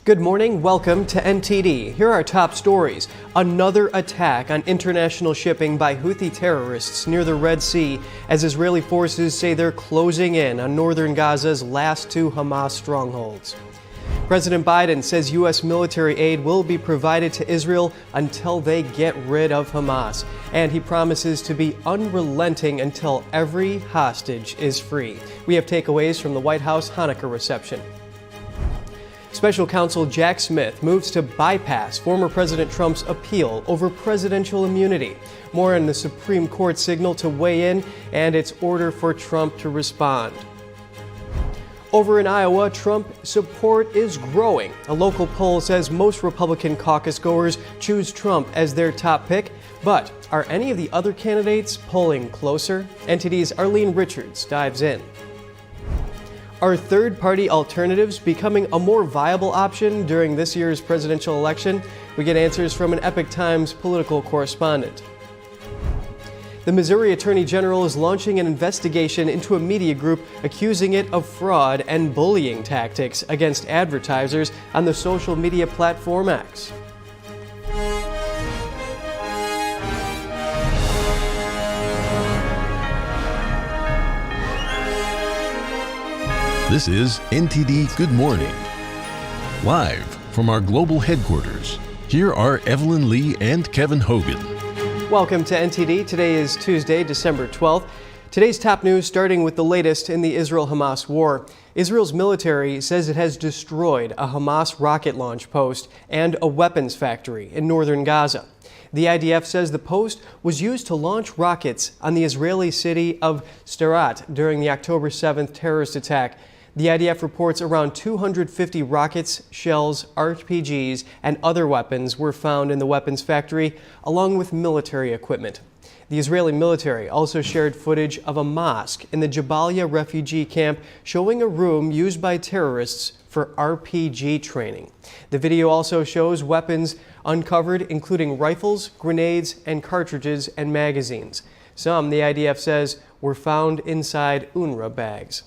Good morning, welcome to NTD. Here are our top stories. Another attack on international shipping by Houthi terrorists near the Red Sea as Israeli forces say they're closing in on northern Gaza's last two Hamas strongholds. President Biden says U.S. military aid will be provided to Israel until they get rid of Hamas. And he promises to be unrelenting until every hostage is free. We have takeaways from the White House Hanukkah reception. Special counsel Jack Smith moves to bypass former President Trump's appeal over presidential immunity. More on the Supreme Court signal to weigh in and its order for Trump to respond. Over in Iowa, Trump support is growing. A local poll says most Republican caucus goers choose Trump as their top pick. But are any of the other candidates polling closer? NTD's Arlene Richards dives in. Are third-party alternatives becoming a more viable option during this year's presidential election? We get answers from an Epoch Times political correspondent. The Missouri Attorney General is launching an investigation into a media group accusing it of fraud and bullying tactics against advertisers on the social media platform X. This is NTD Good Morning. Live from our global headquarters, here are Evelyn Lee and Kevin Hogan. Welcome to NTD. Today is Tuesday, December 12th. Today's top news starting with the latest in the Israel-Hamas war. Israel's military says it has destroyed a Hamas rocket launch post and a weapons factory in northern Gaza. The IDF says the post was used to launch rockets on the Israeli city of Sderot during the October 7th terrorist attack. The IDF reports around 250 rockets, shells, RPGs, and other weapons were found in the weapons factory, along with military equipment. The Israeli military also shared footage of a mosque in the Jabalia refugee camp showing a room used by terrorists for RPG training. The video also shows weapons uncovered, including rifles, grenades, and cartridges and magazines. Some, the IDF says, were found inside UNRWA bags.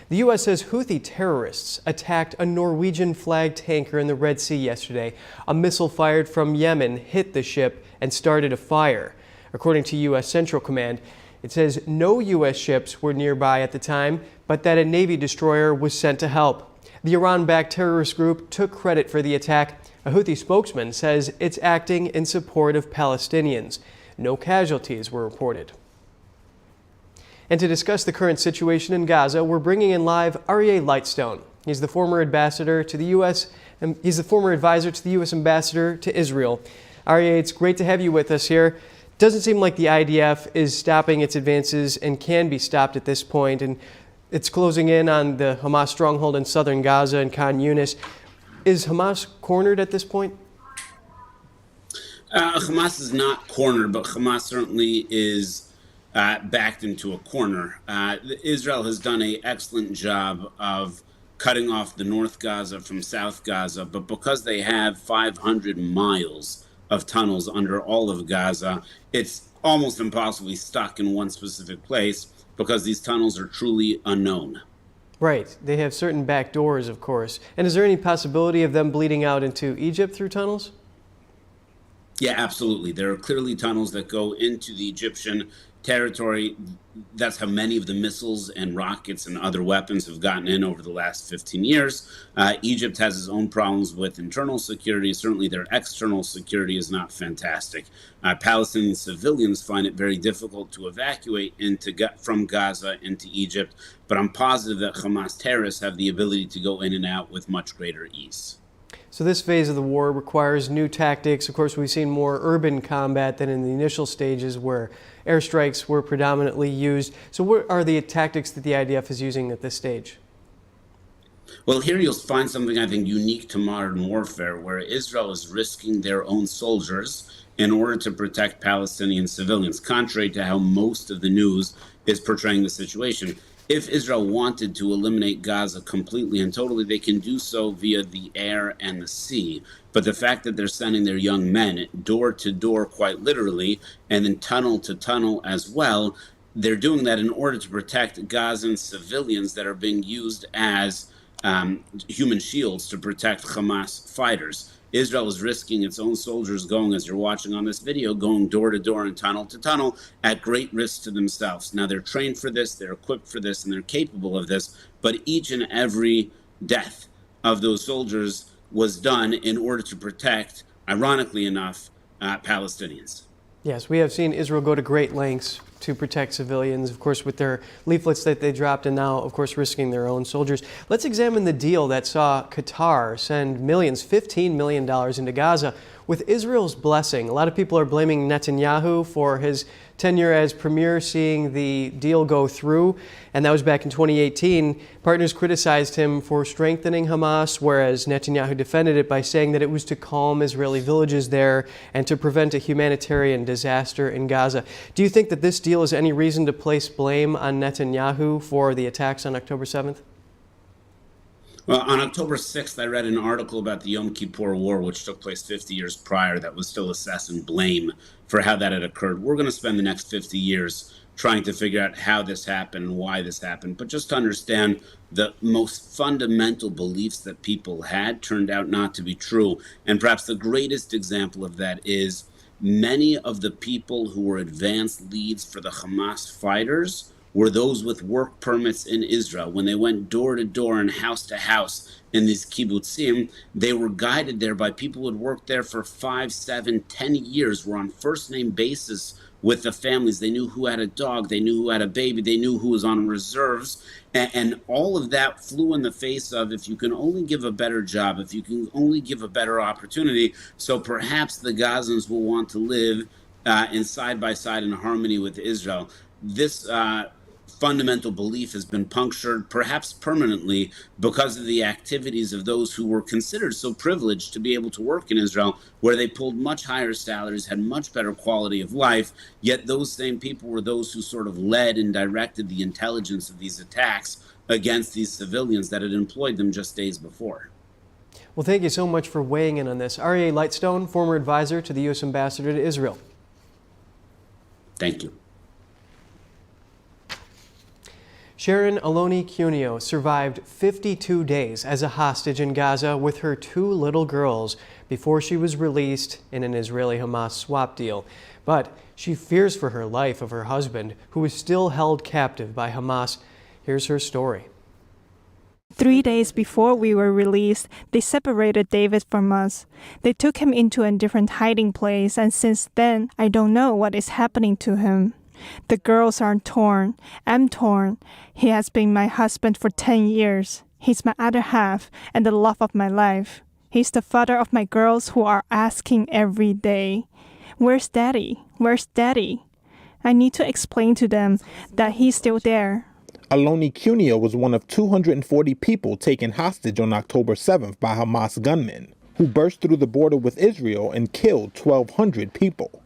The U.S. says Houthi terrorists attacked a Norwegian-flagged tanker in the Red Sea yesterday. A missile fired from Yemen hit the ship and started a fire. According to U.S. Central Command, it says no U.S. ships were nearby at the time, but that a Navy destroyer was sent to help. The Iran-backed terrorist group took credit for the attack. A Houthi spokesman says it's acting in support of Palestinians. No casualties were reported. And to discuss the current situation in Gaza, we're bringing in live Aryeh Lightstone. He's the former ambassador to the U.S. and he's the former advisor to the U.S. ambassador to Israel. Aryeh, it's great to have you with us here. Doesn't seem like the IDF is stopping its advances and can be stopped at this point, and it's closing in on the Hamas stronghold in southern Gaza and Khan Yunis. Is Hamas cornered at this point? Hamas is not cornered, but Hamas certainly is backed into a corner. Israel has done an excellent job of cutting off the North Gaza from South Gaza, but because they have 500 miles of tunnels under all of Gaza, it's almost impossibly stuck in one specific place because these tunnels are truly unknown. Right. They have certain back doors, of course. And is there any possibility of them bleeding out into Egypt through tunnels? Yeah, absolutely. There are clearly tunnels that go into the Egyptian territory. That's how many of the missiles and rockets and other weapons have gotten in over the last 15 years. Egypt has its own problems with internal security. Certainly their external security is not fantastic. Palestinian civilians find it very difficult to evacuate from Gaza into Egypt, but I'm positive that Hamas terrorists have the ability to go in and out with much greater ease. So this phase of the war requires new tactics. Of course, we've seen more urban combat than in the initial stages where airstrikes were predominantly used. So what are the tactics that the IDF is using at this stage? Well, here you'll find something I think unique to modern warfare, where Israel is risking their own soldiers in order to protect Palestinian civilians, contrary to how most of the news is portraying the situation. If Israel wanted to eliminate Gaza completely and totally, they can do so via the air and the sea. But the fact that they're sending their young men door to door, quite literally, and then tunnel to tunnel as well, they're doing that in order to protect Gazan civilians that are being used as human shields to protect Hamas fighters. Israel is risking its own soldiers going, as you're watching on this video, going door to door and tunnel to tunnel at great risk to themselves. Now, they're trained for this, they're equipped for this, and they're capable of this, but each and every death of those soldiers was done in order to protect, ironically enough, Palestinians. Yes, we have seen Israel go to great lengths to protect civilians, of course, with their leaflets that they dropped, and now, of course, risking their own soldiers. Let's examine the deal that saw Qatar send millions, $15 million into Gaza with Israel's blessing. A lot of people are blaming Netanyahu for his tenure as premier, seeing the deal go through, and that was back in 2018. Partners criticized him for strengthening Hamas, whereas Netanyahu defended it by saying that it was to calm Israeli villages there and to prevent a humanitarian disaster in Gaza. Do you think that this deal is any reason to place blame on Netanyahu for the attacks on October 7th? Well, on October 6th, I read an article about the Yom Kippur War, which took place 50 years prior, that was still assessing blame for how that had occurred. We're going to spend the next 50 years trying to figure out how this happened and why this happened. But just to understand, the most fundamental beliefs that people had turned out not to be true. And perhaps the greatest example of that is many of the people who were advanced leads for the Hamas fighters were those with work permits in Israel. When they went door to door and house to house in these kibbutzim, they were guided there by people who had worked there for 5, 7, 10 years, were on first name basis with the families. They knew who had a dog, they knew who had a baby, they knew who was on reserves. And all of that flew in the face of, if you can only give a better job, if you can only give a better opportunity, so perhaps the Gazans will want to live in side by side in harmony with Israel. This fundamental belief has been punctured, perhaps permanently, because of the activities of those who were considered so privileged to be able to work in Israel, where they pulled much higher salaries, had much better quality of life, yet those same people were those who sort of led and directed the intelligence of these attacks against these civilians that had employed them just days before. Well, thank you so much for weighing in on this. R.A. Lightstone, former advisor to the U.S. Ambassador to Israel. Thank you. Sharon Aloni Cuneo survived 52 days as a hostage in Gaza with her 2 little girls before she was released in an Israeli-Hamas swap deal. But she fears for her life of her husband, who is still held captive by Hamas. Here's her story. 3 days before we were released, they separated David from us. They took him into a different hiding place, and since then, I don't know what is happening to him. The girls are torn. I'm torn. He has been my husband for 10 years. He's my other half and the love of my life. He's the father of my girls who are asking every day, "Where's Daddy? Where's Daddy?" I need to explain to them that he's still there. Aloni Cuneo was one of 240 people taken hostage on October 7th by Hamas gunmen, who burst through the border with Israel and killed 1,200 people.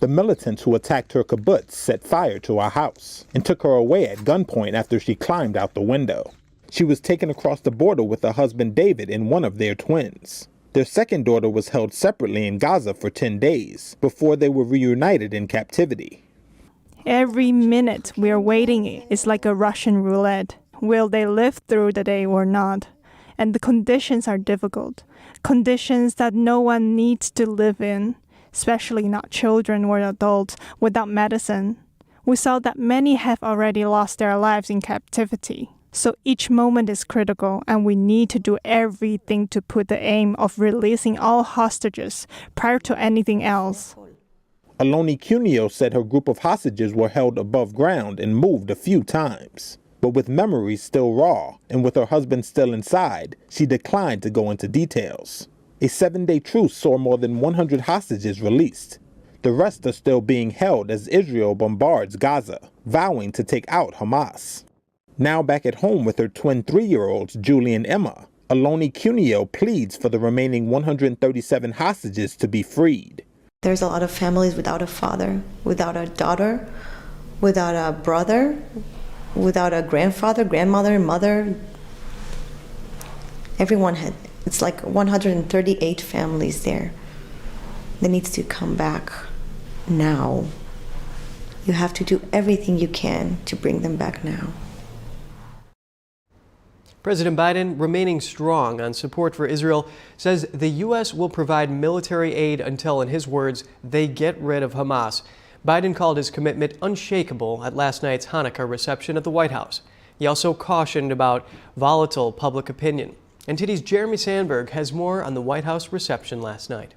The militants who attacked her kibbutz set fire to our house and took her away at gunpoint after she climbed out the window. She was taken across the border with her husband David and one of their twins. Their second daughter was held separately in Gaza for 10 days before they were reunited in captivity. Every minute we're waiting is like a Russian roulette. Will they live through the day or not? And the conditions are difficult. Conditions that no one needs to live in, especially not children or adults without medicine. We saw that many have already lost their lives in captivity. So each moment is critical, and we need to do everything to put the aim of releasing all hostages prior to anything else. Aloni Cuneo said her group of hostages were held above ground and moved a few times. But with memories still raw, and with her husband still inside, she declined to go into details. A 7-day truce saw more than 100 hostages released. The rest are still being held as Israel bombards Gaza, vowing to take out Hamas. Now back at home with her twin 3-year-olds, Julie and Emma, Aloni Cuneo pleads for the remaining 137 hostages to be freed. There's a lot of families without a father, without a daughter, without a brother, without a grandfather, grandmother, mother. Everyone had. It's like 138 families there. They need to come back now. You have to do everything you can to bring them back now. President Biden, remaining strong on support for Israel, says the U.S. will provide military aid until, in his words, they get rid of Hamas. Biden called his commitment unshakable at last night's Hanukkah reception at the White House. He also cautioned about volatile public opinion. NTD's Jeremy Sandberg has more on the White House reception last night.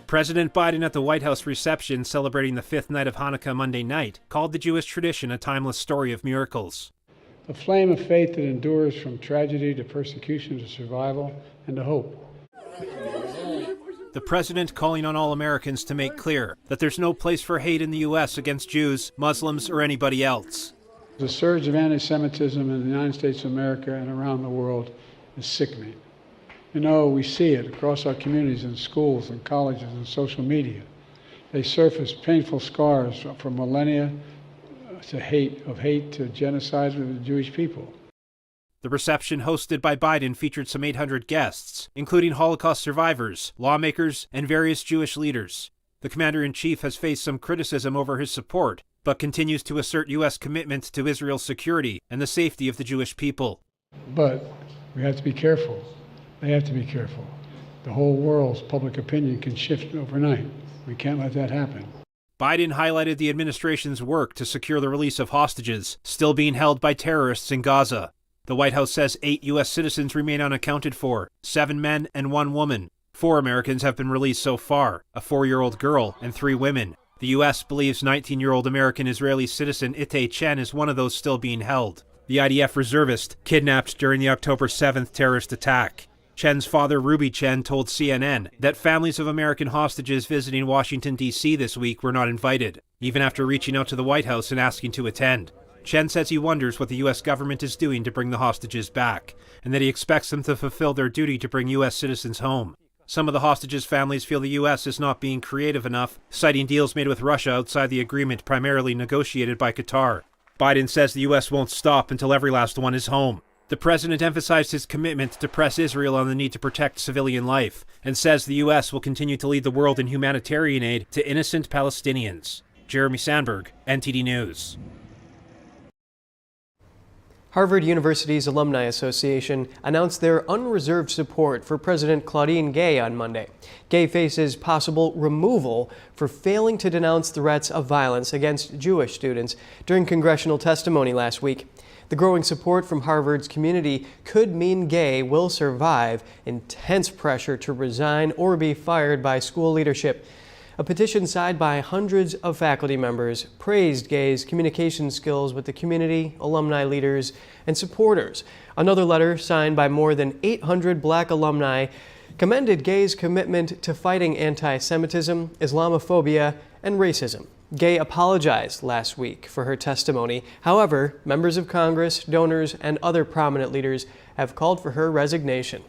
President Biden at the White House reception celebrating the fifth night of Hanukkah Monday night called the Jewish tradition a timeless story of miracles. The flame of faith that endures from tragedy to persecution to survival and to hope. The president calling on all Americans to make clear that there's no place for hate in the U.S. against Jews, Muslims, or anybody else. The surge of anti-Semitism in the United States of America and around the world is sickening. You know, we see it across our communities in schools and colleges and social media. They surface painful scars from millennia to hate to genocide of the Jewish people. The reception hosted by Biden featured some 800 guests, including Holocaust survivors, lawmakers, and various Jewish leaders. The commander-in-chief has faced some criticism over his support, but continues to assert U.S. commitment to Israel's security and the safety of the Jewish people. But we have to be careful. They have to be careful. The whole world's public opinion can shift overnight. We can't let that happen. Biden highlighted the administration's work to secure the release of hostages still being held by terrorists in Gaza. The White House says 8 U.S. citizens remain unaccounted for, 7 men and 1 woman. 4 Americans have been released so far, a 4-year-old girl and 3 women. The U.S. believes 19-year-old American-Israeli citizen Itay Chen is one of those still being held. The IDF reservist kidnapped during the October 7th terrorist attack. Chen's father, Ruby Chen, told CNN that families of American hostages visiting Washington, D.C. this week were not invited, even after reaching out to the White House and asking to attend. Chen says he wonders what the U.S. government is doing to bring the hostages back, and that he expects them to fulfill their duty to bring U.S. citizens home. Some of the hostages' families feel the U.S. is not being creative enough, citing deals made with Russia outside the agreement primarily negotiated by Qatar. Biden says the U.S. won't stop until every last one is home. The president emphasized his commitment to press Israel on the need to protect civilian life, and says the U.S. will continue to lead the world in humanitarian aid to innocent Palestinians. Jeremy Sandberg, NTD News. Harvard University's Alumni Association announced their unreserved support for President Claudine Gay on Monday. Gay faces possible removal for failing to denounce threats of violence against Jewish students during congressional testimony last week. The growing support from Harvard's community could mean Gay will survive intense pressure to resign or be fired by school leadership. A petition signed by hundreds of faculty members praised Gay's communication skills with the community, alumni leaders, and supporters. Another letter signed by more than 800 Black alumni commended Gay's commitment to fighting anti-Semitism, Islamophobia, and racism. Gay apologized last week for her testimony. However, members of Congress, donors, and other prominent leaders have called for her resignation.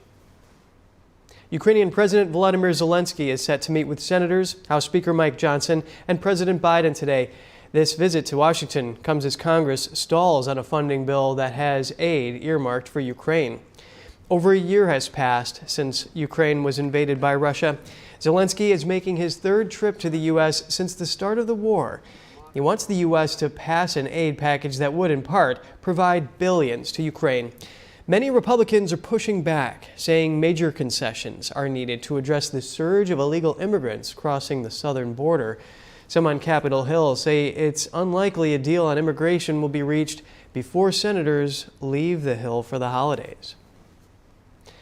Ukrainian President Volodymyr Zelenskyy is set to meet with senators, House Speaker Mike Johnson, and President Biden today. This visit to Washington comes as Congress stalls on a funding bill that has aid earmarked for Ukraine. Over a year has passed since Ukraine was invaded by Russia. Zelenskyy is making his 3rd trip to the U.S. since the start of the war. He wants the U.S. to pass an aid package that would, in part, provide billions to Ukraine. Many Republicans are pushing back, saying major concessions are needed to address the surge of illegal immigrants crossing the southern border. Some on Capitol Hill say it's unlikely a deal on immigration will be reached before senators leave the Hill for the holidays.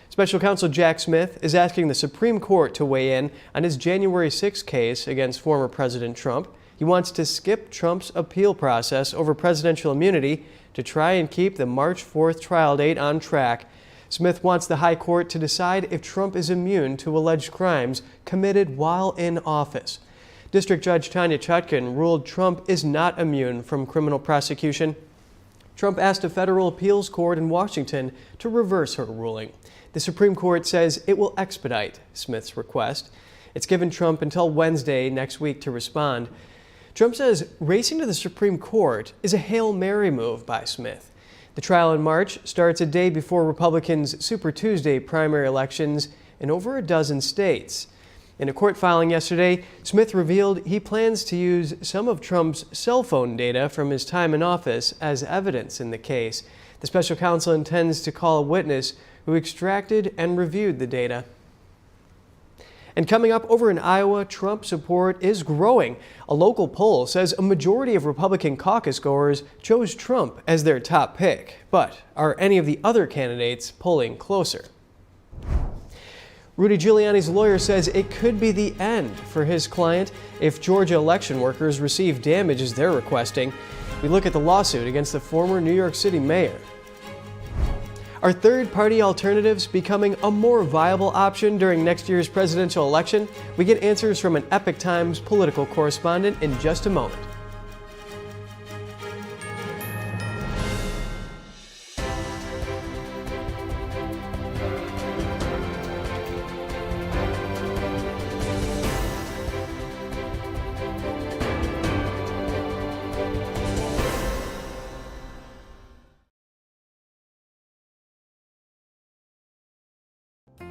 Special Counsel Jack Smith is asking the Supreme Court to weigh in on his January 6 case against former President Trump. He wants to skip Trump's appeal process over presidential immunity to try and keep the March 4th trial date on track. Smith wants the High Court to decide if Trump is immune to alleged crimes committed while in office. District Judge Tanya Chutkan ruled Trump is not immune from criminal prosecution. Trump asked a federal appeals court in Washington to reverse her ruling. The Supreme Court says it will expedite Smith's request. It's given Trump until Wednesday next week to respond. Trump says racing to the Supreme Court is a Hail Mary move by Smith. The trial in March starts a day before Republicans' Super Tuesday primary elections in over a dozen states. In a court filing yesterday, Smith revealed he plans to use some of Trump's cell phone data from his time in office as evidence in the case. The special counsel intends to call a witness who extracted and reviewed the data. And coming up, over in Iowa, Trump support is growing. A local poll says a majority of Republican caucus goers chose Trump as their top pick. But are any of the other candidates polling closer? Rudy Giuliani's lawyer says it could be the end for his client if Georgia election workers receive damages they're requesting. We look at the lawsuit against the former New York City mayor. Are third-party alternatives becoming a more viable option during next year's presidential election? We get answers from an Epoch Times political correspondent in just a moment.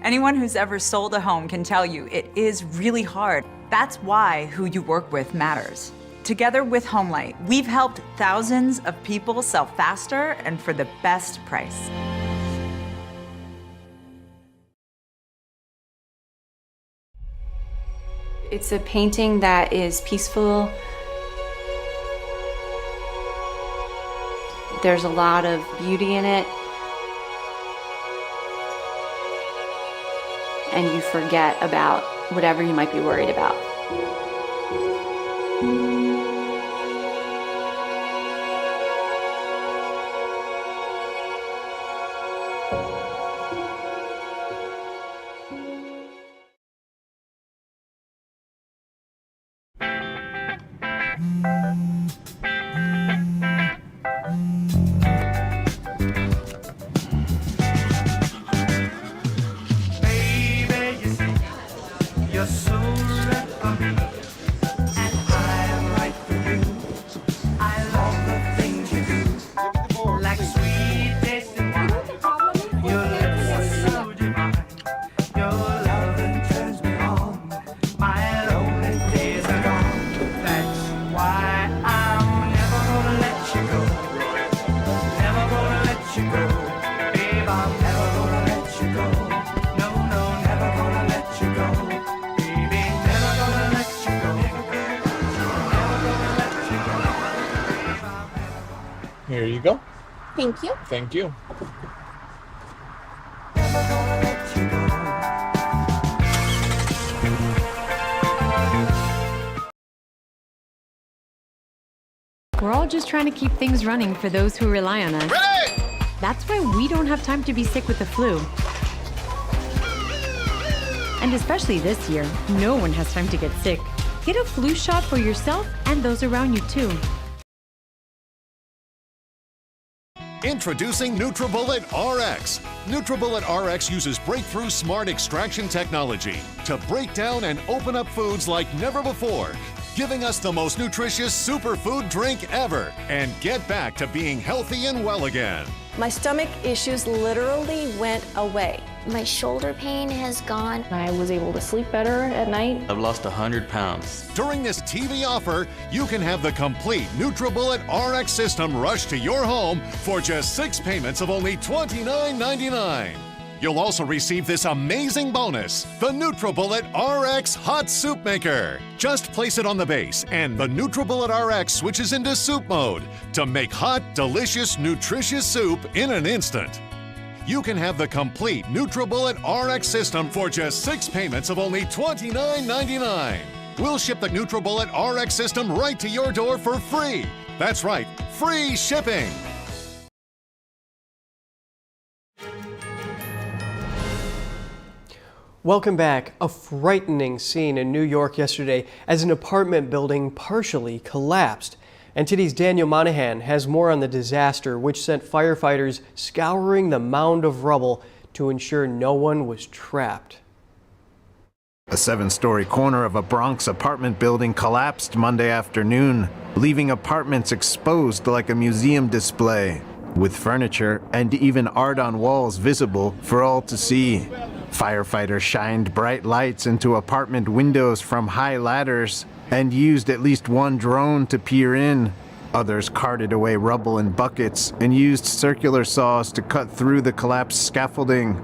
Anyone who's ever sold a home can tell you it is really hard. That's why who you work with matters. Together with Homelight, we've helped thousands of people sell faster and for the best price. It's a painting that is peaceful. There's a lot of beauty in it. And you forget about whatever you might be worried about. Here you go. Thank you. Thank you. We're all just trying to keep things running for those who rely on us. Ready! That's why we don't have time to be sick with the flu. And especially this year, no one has time to get sick. Get a flu shot for yourself and those around you too. Introducing NutriBullet RX. NutriBullet RX uses breakthrough smart extraction technology to break down and open up foods like never before, giving us the most nutritious superfood drink ever, and get back to being healthy and well again. My stomach issues literally went away. My shoulder pain has gone. I was able to sleep better at night. I've lost 100 pounds. During this TV offer, you can have the complete NutriBullet RX system rushed to your home for just 6 payments of only $29.99. You'll also receive this amazing bonus, the NutriBullet RX Hot Soup Maker. Just place it on the base, and the NutriBullet RX switches into soup mode to make hot, delicious, nutritious soup in an instant. You can have the complete NutriBullet RX system for just 6 payments of only $29.99. We'll ship the NutriBullet RX system right to your door for free. That's right, free shipping. Welcome back. A frightening scene in New York yesterday as an apartment building partially collapsed. NTD's Daniel Monahan has more on the disaster, which sent firefighters scouring the mound of rubble to ensure no one was trapped. A 7-story corner of a Bronx apartment building collapsed Monday afternoon, leaving apartments exposed like a museum display, with furniture and even art on walls visible for all to see. Firefighters shined bright lights into apartment windows from high ladders and used at least one drone to peer in. Others carted away rubble in buckets and used circular saws to cut through the collapsed scaffolding,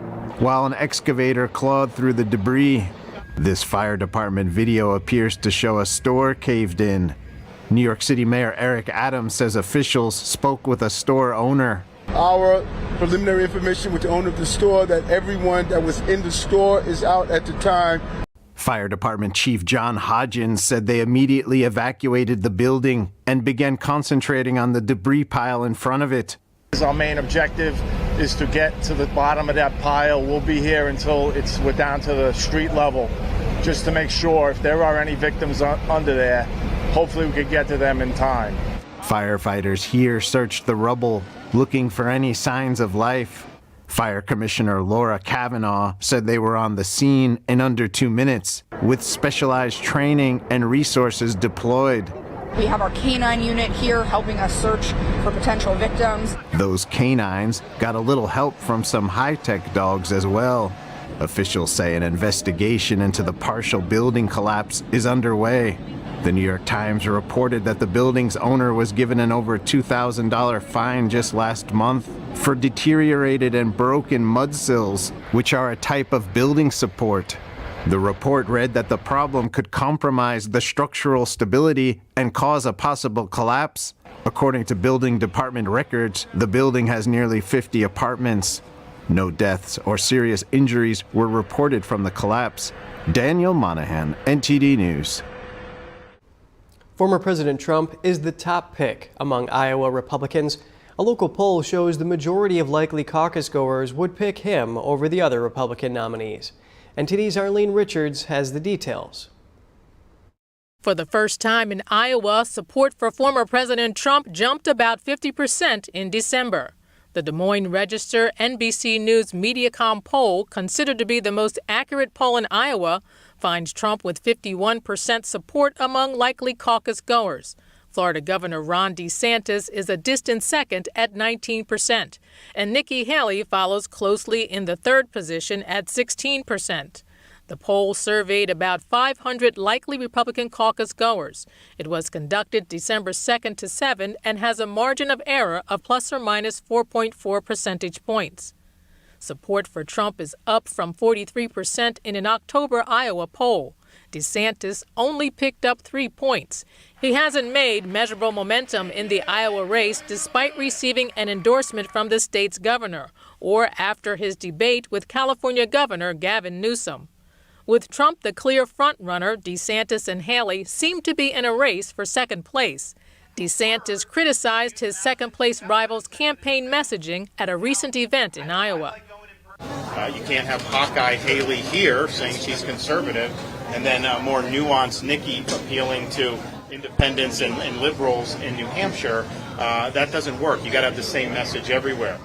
while an excavator clawed through the debris. This fire department video appears to show a store caved in. New York City Mayor Eric Adams says officials spoke with a store owner. Our preliminary information with the owner of the store that everyone that was in the store is out at the time. Fire Department Chief John Hodgins said they immediately evacuated the building and began concentrating on the debris pile in front of it. Our main objective is to get to the bottom of that pile. We'll be here until we're down to the street level, just to make sure if there are any victims under there, hopefully we could get to them in time. Firefighters here searched the rubble, looking for any signs of life. Fire Commissioner Laura Kavanaugh said they were on the scene in under 2 minutes, with specialized training and resources deployed. We have our canine unit here helping us search for potential victims. Those canines got a little help from some high-tech dogs as well. Officials say an investigation into the partial building collapse is underway. The New York Times reported that the building's owner was given an over $2,000 fine just last month for deteriorated and broken mud sills, which are a type of building support. The report read that the problem could compromise the structural stability and cause a possible collapse. According to building department records, the building has nearly 50 apartments. No deaths or serious injuries were reported from the collapse. Daniel Monahan, NTD News. Former President Trump is the top pick among Iowa Republicans. A local poll shows the majority of likely caucus goers would pick him over the other Republican nominees. NTD's Arlene Richards has the details. For the first time in Iowa, support for former President Trump jumped about 50% in December. The Des Moines Register NBC News Mediacom poll, considered to be the most accurate poll in Iowa, finds Trump with 51% support among likely caucus goers. Florida Governor Ron DeSantis is a distant second at 19%, and Nikki Haley follows closely in the third position at 16%. The poll surveyed about 500 likely Republican caucus goers. It was conducted December 2nd to 7 and has a margin of error of plus or minus 4.4 percentage points. Support for Trump is up from 43% in an October Iowa poll. DeSantis only picked up 3 points. He hasn't made measurable momentum in the Iowa race despite receiving an endorsement from the state's governor or after his debate with California Governor Gavin Newsom. With Trump the clear frontrunner, DeSantis and Haley seem to be in a race for second place. DeSantis criticized his second-place rival's campaign messaging at a recent event in Iowa. You can't have Hawkeye Haley here saying she's conservative and then more nuanced Nikki appealing to independents and liberals in New Hampshire. That doesn't work. You got to have the same message everywhere.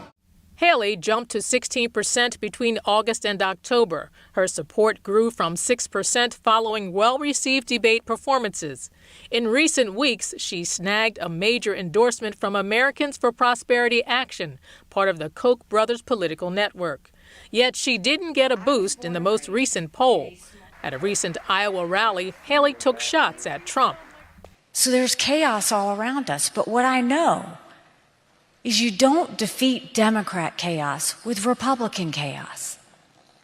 Haley jumped to 16% between August and October. Her support grew from 6% following well-received debate performances. In recent weeks, she snagged a major endorsement from Americans for Prosperity Action, part of the Koch brothers political network. Yet she didn't get a boost in the most recent poll. At a recent Iowa rally, Haley took shots at Trump. So there's chaos all around us, but what I know is you don't defeat Democrat chaos with Republican chaos.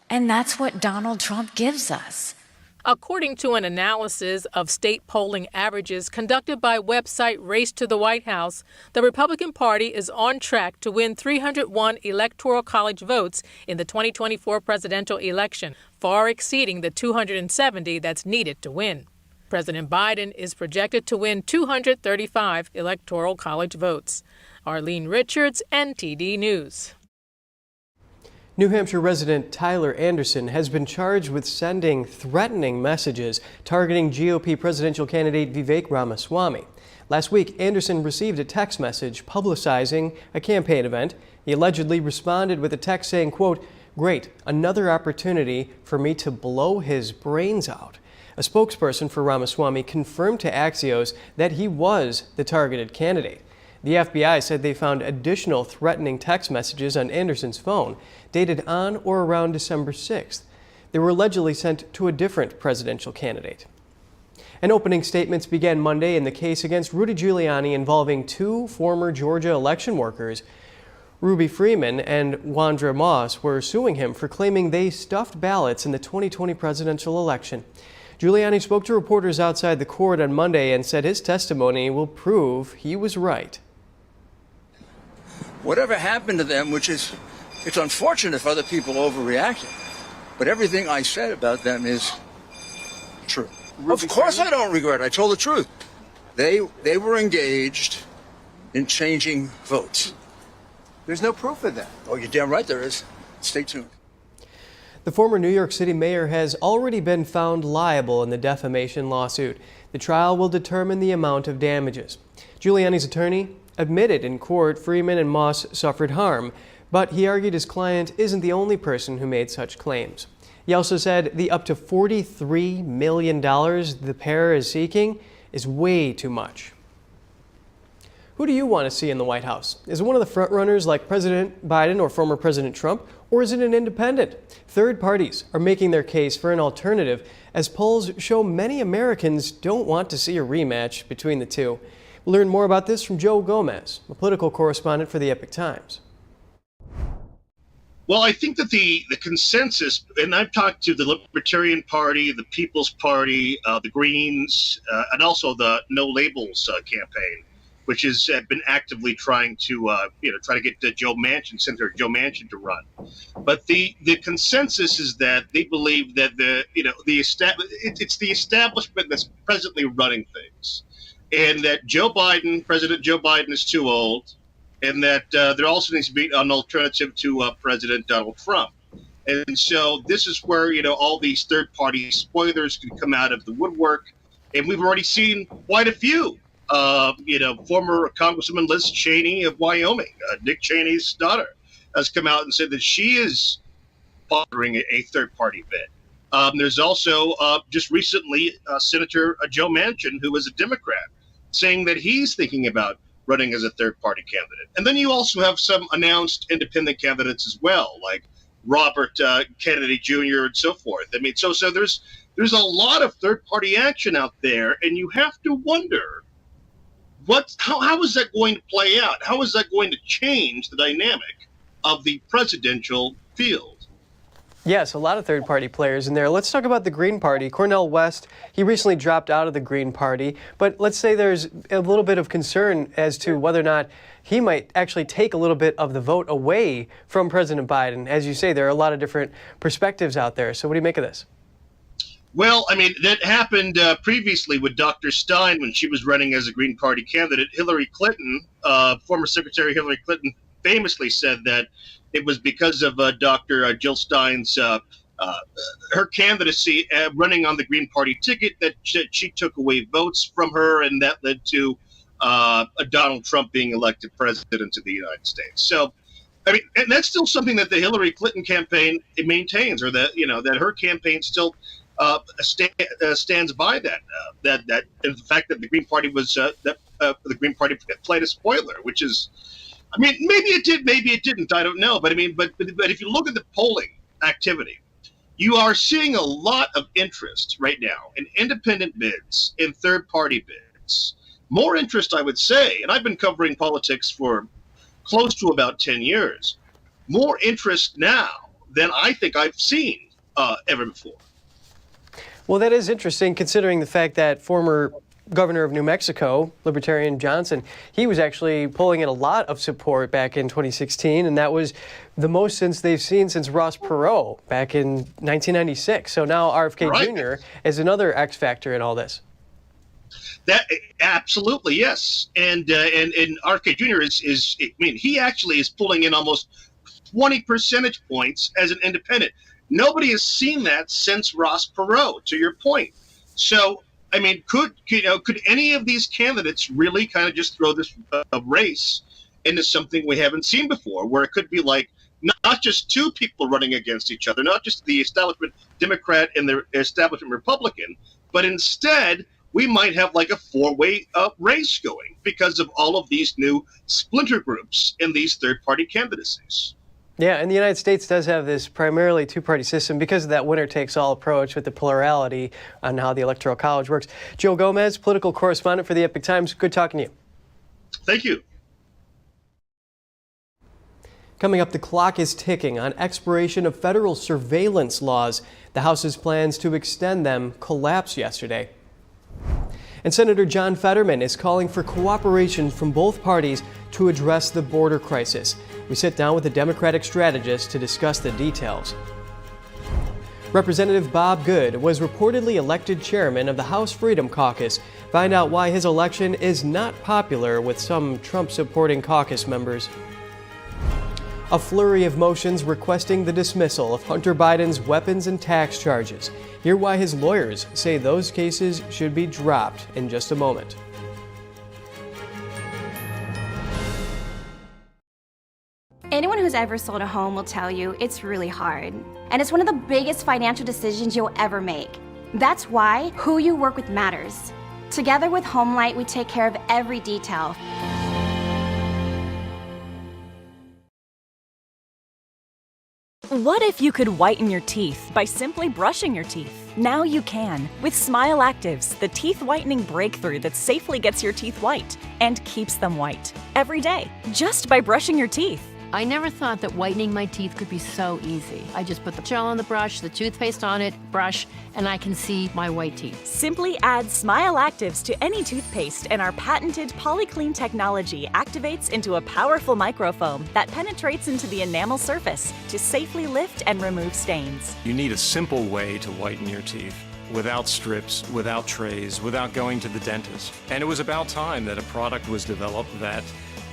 And that's what Donald Trump gives us. According to an analysis of state polling averages conducted by website Race to the White House, the Republican Party is on track to win 301 Electoral College votes in the 2024 presidential election, far exceeding the 270 that's needed to win. President Biden is projected to win 235 Electoral College votes. Arlene Richards, NTD News. New Hampshire resident Tyler Anderson has been charged with sending threatening messages targeting GOP presidential candidate Vivek Ramaswamy. Last week, Anderson received a text message publicizing a campaign event. He allegedly responded with a text saying, quote, "Great, another opportunity for me to blow his brains out." A spokesperson for Ramaswamy confirmed to Axios that he was the targeted candidate. The FBI said they found additional threatening text messages on Anderson's phone, dated on or around December 6th. They were allegedly sent to a different presidential candidate. And opening statements began Monday in the case against Rudy Giuliani involving two former Georgia election workers. Ruby Freeman and Wandra Moss were suing him for claiming they stuffed ballots in the 2020 presidential election. Giuliani spoke to reporters outside the court on Monday and said his testimony will prove he was right. Whatever happened to them, it's unfortunate if other people overreacted, but everything I said about them is true. Of course I don't regret it. I told the truth. They were engaged in changing votes. There's no proof of that. Oh, you're damn right there is. Stay tuned. The former New York City mayor has already been found liable in the defamation lawsuit. The trial will determine the amount of damages. Giuliani's attorney admitted in court Freeman and Moss suffered harm, but he argued his client isn't the only person who made such claims. He also said the up to $43 million the pair is seeking is way too much. Who do you want to see in the White House? Is it one of the frontrunners like President Biden or former President Trump, or is it an independent? Third parties are making their case for an alternative, as polls show many Americans don't want to see a rematch between the two. We'll learn more about this from Joe Gomez, a political correspondent for the Epoch Times. Well, I think that the consensus, and I've talked to the Libertarian Party, the People's Party, the Greens, and also the No Labels campaign, which has been actively trying to try to get Senator Joe Manchin to run. But the consensus is that they believe that it's the establishment that's presently running things, and that President Joe Biden is too old. And that there also needs to be an alternative to President Donald Trump. And so this is where, all these third-party spoilers can come out of the woodwork. And we've already seen quite a few. Former Congresswoman Liz Cheney of Wyoming, Dick Cheney's daughter, has come out and said that she is sponsoring a third-party bid. There's also, just recently, Senator Joe Manchin, who is a Democrat, saying that he's thinking about running as a third-party candidate. And then you also have some announced independent candidates as well, like Robert Kennedy Jr. and so forth. I mean, so there's a lot of third-party action out there, and you have to wonder how is that going to play out? How is that going to change the dynamic of the presidential field? Yes, a lot of third-party players in there. Let's talk about the Green Party. Cornel West, he recently dropped out of the Green Party, but let's say there's a little bit of concern as to whether or not he might actually take a little bit of the vote away from President Biden. As you say, there are a lot of different perspectives out there. So what do you make of this? Well, I mean, that happened previously with Dr. Stein when she was running as a Green Party candidate. Hillary Clinton, former Secretary Hillary Clinton, famously said that it was because of Dr. Jill Stein's her candidacy running on the Green Party ticket that she took away votes from her, and that led to Donald Trump being elected president of the United States. So, I mean, and that's still something that the Hillary Clinton campaign maintains, or that that her campaign still stands by that. That in fact that the Green Party was the Green Party played a spoiler, which is. I mean, maybe it did, maybe it didn't. I don't know. But I mean, but if you look at the polling activity, you are seeing a lot of interest right now in independent bids, in third-party bids. More interest, I would say, and I've been covering politics for close to about 10 years. More interest now than I think I've seen ever before. Well, that is interesting, considering the fact that former Governor of New Mexico, Libertarian Johnson, he was actually pulling in a lot of support back in 2016, and that was the most they've seen since Ross Perot back in 1996. So now RFK Jr. is another X factor in all this. That absolutely, yes, and RFK Jr. is I mean, he actually is pulling in almost 20 percentage points as an independent. Nobody has seen that since Ross Perot, to your point. So. I mean, could any of these candidates really kind of just throw this race into something we haven't seen before, where it could be like not just two people running against each other, not just the establishment Democrat and the establishment Republican, but instead we might have like a four-way race going because of all of these new splinter groups in these third-party candidacies. Yeah, and the United States does have this primarily two-party system because of that winner-takes-all approach with the plurality on how the Electoral College works. Joe Gomez, political correspondent for the Epoch Times. Good talking to you. Thank you. Coming up, the clock is ticking on expiration of federal surveillance laws. The House's plans to extend them collapsed yesterday. And Senator John Fetterman is calling for cooperation from both parties to address the border crisis. We sit down with a Democratic strategist to discuss the details. Representative Bob Good was reportedly elected chairman of the House Freedom Caucus. Find out why his election is not popular with some Trump-supporting caucus members. A flurry of motions requesting the dismissal of Hunter Biden's weapons and tax charges. Hear why his lawyers say those cases should be dropped in just a moment. Anyone who's ever sold a home will tell you it's really hard. And it's one of the biggest financial decisions you'll ever make. That's why who you work with matters. Together with HomeLight, we take care of every detail. What if you could whiten your teeth by simply brushing your teeth? Now you can with Smile Actives, the teeth whitening breakthrough that safely gets your teeth white and keeps them white every day, just by brushing your teeth. I never thought that whitening my teeth could be so easy. I just put the gel on the brush, the toothpaste on it, brush, and I can see my white teeth. Simply add Smile Actives to any toothpaste and our patented PolyClean technology activates into a powerful microfoam that penetrates into the enamel surface to safely lift and remove stains. You need a simple way to whiten your teeth. Without strips, without trays, without going to the dentist. And it was about time that a product was developed that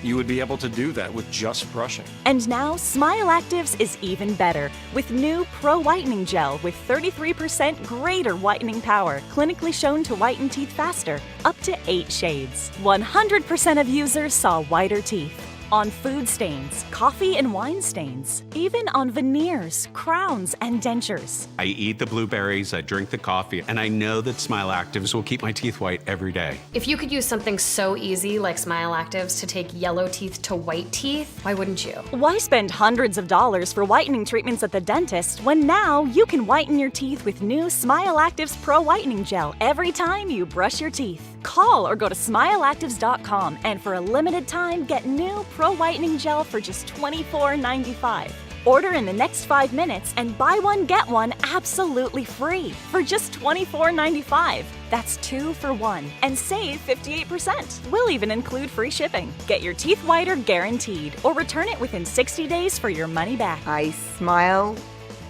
you would be able to do that with just brushing. And now, Smile Actives is even better with new Pro Whitening Gel with 33% greater whitening power, clinically shown to whiten teeth faster, up to 8 shades. 100% of users saw whiter teeth. On food stains, coffee and wine stains, even on veneers, crowns, and dentures. I eat the blueberries, I drink the coffee, and I know that Smile Actives will keep my teeth white every day. If you could use something so easy like Smile Actives to take yellow teeth to white teeth, why wouldn't you? Why spend hundreds of dollars for whitening treatments at the dentist when now you can whiten your teeth with new Smile Actives Pro Whitening Gel every time you brush your teeth? Call or go to smileactives.com and for a limited time get new Pro Whitening Gel for just $24.95. Order in the next 5 minutes and buy one get one absolutely free for just $24.95. That's 2 for 1 and save 58%. We'll even include free shipping. Get your teeth whiter guaranteed or return it within 60 days for your money back. I smile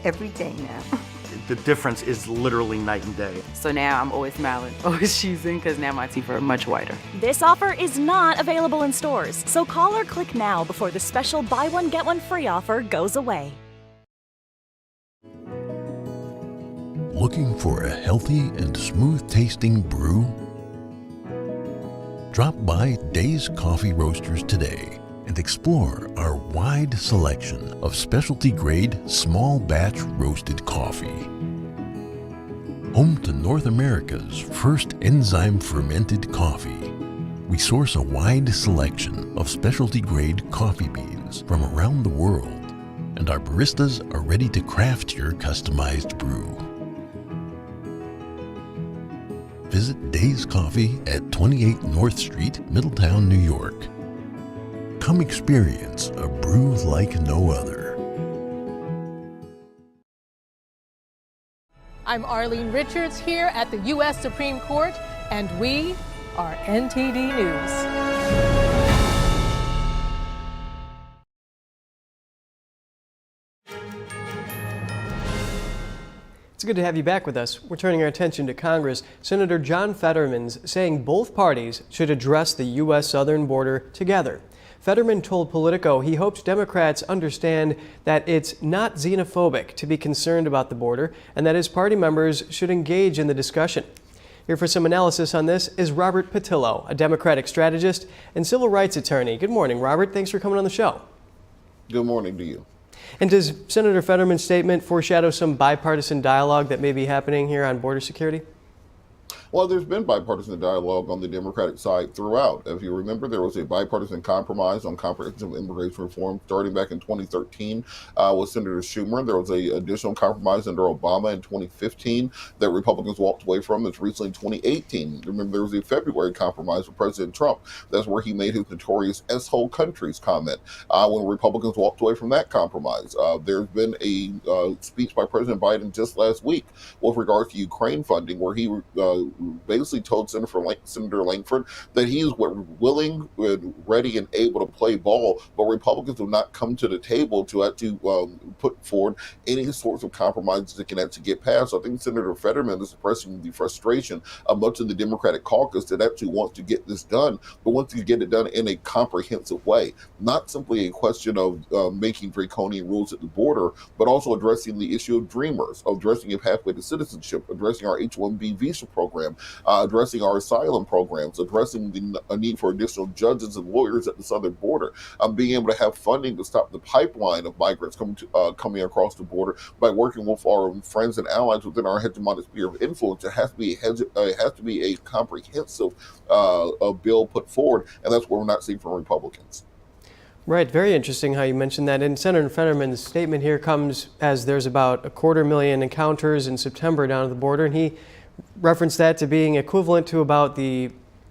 every day now. The difference is literally night and day. So now I'm always smiling, always choosing, because now my teeth are much whiter. This offer is not available in stores, so call or click now before the special buy one get one free offer goes away. Looking for a healthy and smooth-tasting brew? Drop by Days Coffee Roasters today and explore our wide selection of specialty-grade, small-batch roasted coffee. Home to North America's first enzyme-fermented coffee, we source a wide selection of specialty-grade coffee beans from around the world, and our baristas are ready to craft your customized brew. Visit Days Coffee at 28 North Street, Middletown, New York. Come experience a brew like no other. I'm Arlene Richards here at the U.S. Supreme Court, and we are NTD News. It's good to have you back with us. We're turning our attention to Congress. Senator John Fetterman's saying both parties should address the U.S. southern border together. Fetterman told Politico he hopes Democrats understand that it's not xenophobic to be concerned about the border and that his party members should engage in the discussion. Here for some analysis on this is Robert Patillo, a Democratic strategist and civil rights attorney. Good morning, Robert. Thanks for coming on the show. Good morning to you. And does Senator Fetterman's statement foreshadow some bipartisan dialogue that may be happening here on border security? Well, there's been bipartisan dialogue on the Democratic side throughout. If you remember, there was a bipartisan compromise on comprehensive immigration reform starting back in 2013 with Senator Schumer. There was an additional compromise under Obama in 2015 that Republicans walked away from as recently in 2018. Remember, there was a February compromise with President Trump. That's where he made his notorious S-hole countries comment when Republicans walked away from that compromise. There's been a speech by President Biden just last week with regards to Ukraine funding, where he basically told Senator Langford that he is willing, ready, and able to play ball, but Republicans have not come to the table to actually put forward any sorts of compromises that can actually get passed. So I think Senator Fetterman is expressing the frustration of much of the Democratic caucus that actually wants to get this done, but wants to get it done in a comprehensive way, not simply a question of making draconian rules at the border, but also addressing the issue of dreamers, addressing a pathway to citizenship, addressing our H-1B visa program, addressing our asylum programs, addressing the need for additional judges and lawyers at the southern border, being able to have funding to stop the pipeline of migrants coming across the border by working with our friends and allies within our hegemonic sphere of influence. It has to be a comprehensive bill put forward, and that's what we're not seeing from Republicans. Right, very interesting how you mentioned that. And Senator Fetterman's statement here comes as there's about 250,000 encounters in September down at the border, and he referenced that to being equivalent to about the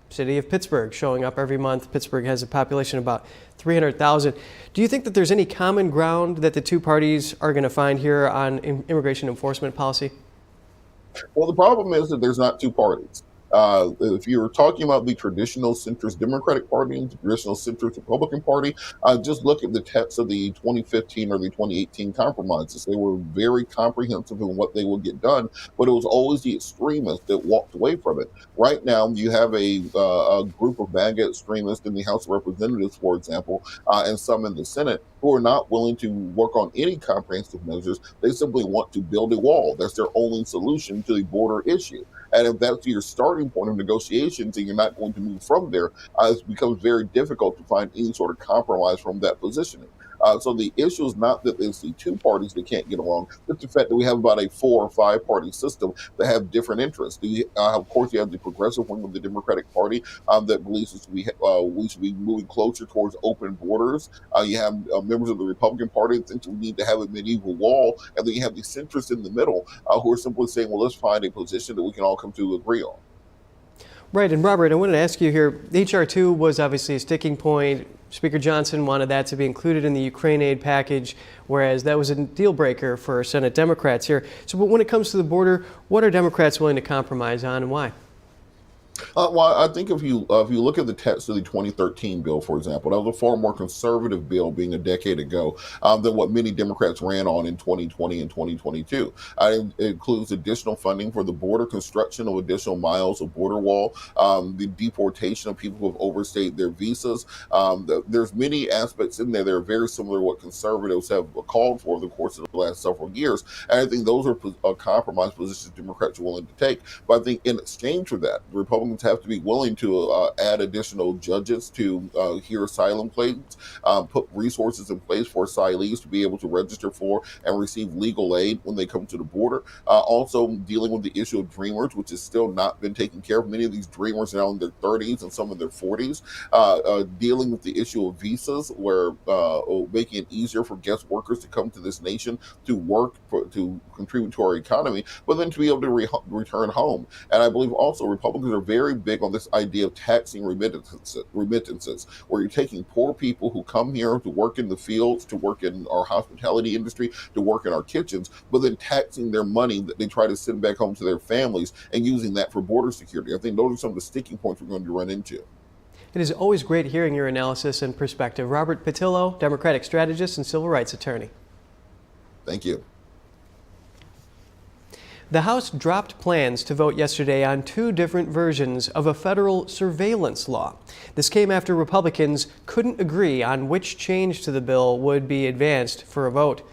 city of Pittsburgh showing up every month. Pittsburgh has a population of about 300,000. Do you think that there's any common ground that the two parties are going to find here on immigration enforcement policy? Well, the problem is that there's not two parties. If you're talking about the traditional centrist Democratic Party and the traditional centrist Republican Party, just look at the text of the 2015 or the 2018 compromises. They were very comprehensive in what they would get done, but it was always the extremists that walked away from it. Right now, you have a group of MAGA extremists in the House of Representatives, for example, and some in the Senate, who are not willing to work on any comprehensive measures. They simply want to build a wall. That's their only solution to the border issue. And if that's your starting point of negotiations and you're not going to move from there, it becomes very difficult to find any sort of compromise from that positioning. So the issue is not that it's the two parties that can't get along, it's the fact that we have about a 4 or 5 party system that have different interests. Of course, you have the progressive wing of the Democratic Party that believes we should be moving closer towards open borders. You have members of the Republican Party that think we need to have a medieval wall, and then you have the centrists in the middle who are simply saying, well, let's find a position that we can all come to agree on. Right, and Robert, I wanted to ask you here, H.R. 2 was obviously a sticking point. Speaker Johnson wanted that to be included in the Ukraine aid package, whereas that was a deal breaker for Senate Democrats here. So but when it comes to the border, what are Democrats willing to compromise on and why? Well, I think if you look at the text of the 2013 bill, for example, that was a far more conservative bill being a decade ago than what many Democrats ran on in 2020 and 2022. It includes additional funding for the border, construction of additional miles of border wall, the deportation of people who have overstayed their visas. There's many aspects in there that are very similar to what conservatives have called for over the course of the last several years. And I think those are compromise positions Democrats are willing to take. But I think in exchange for that, the Republicans have to be willing to add additional judges to hear asylum claims, put resources in place for asylees to be able to register for and receive legal aid when they come to the border. Also dealing with the issue of dreamers, which has still not been taken care of. Many of these dreamers are now in their 30s and some in their 40s. Dealing with the issue of visas, where making it easier for guest workers to come to this nation to work, to contribute to our economy, but then to be able to return home. And I believe also Republicans are very big on this idea of taxing remittances, where you're taking poor people who come here to work in the fields, to work in our hospitality industry, to work in our kitchens, but then taxing their money that they try to send back home to their families and using that for border security. I think those are some of the sticking points we're going to run into. It is always great hearing your analysis and perspective. Robert Patillo, Democratic strategist and civil rights attorney. Thank you. The House dropped plans to vote yesterday on 2 different versions of a federal surveillance law. This came after Republicans couldn't agree on which change to the bill would be advanced for a vote.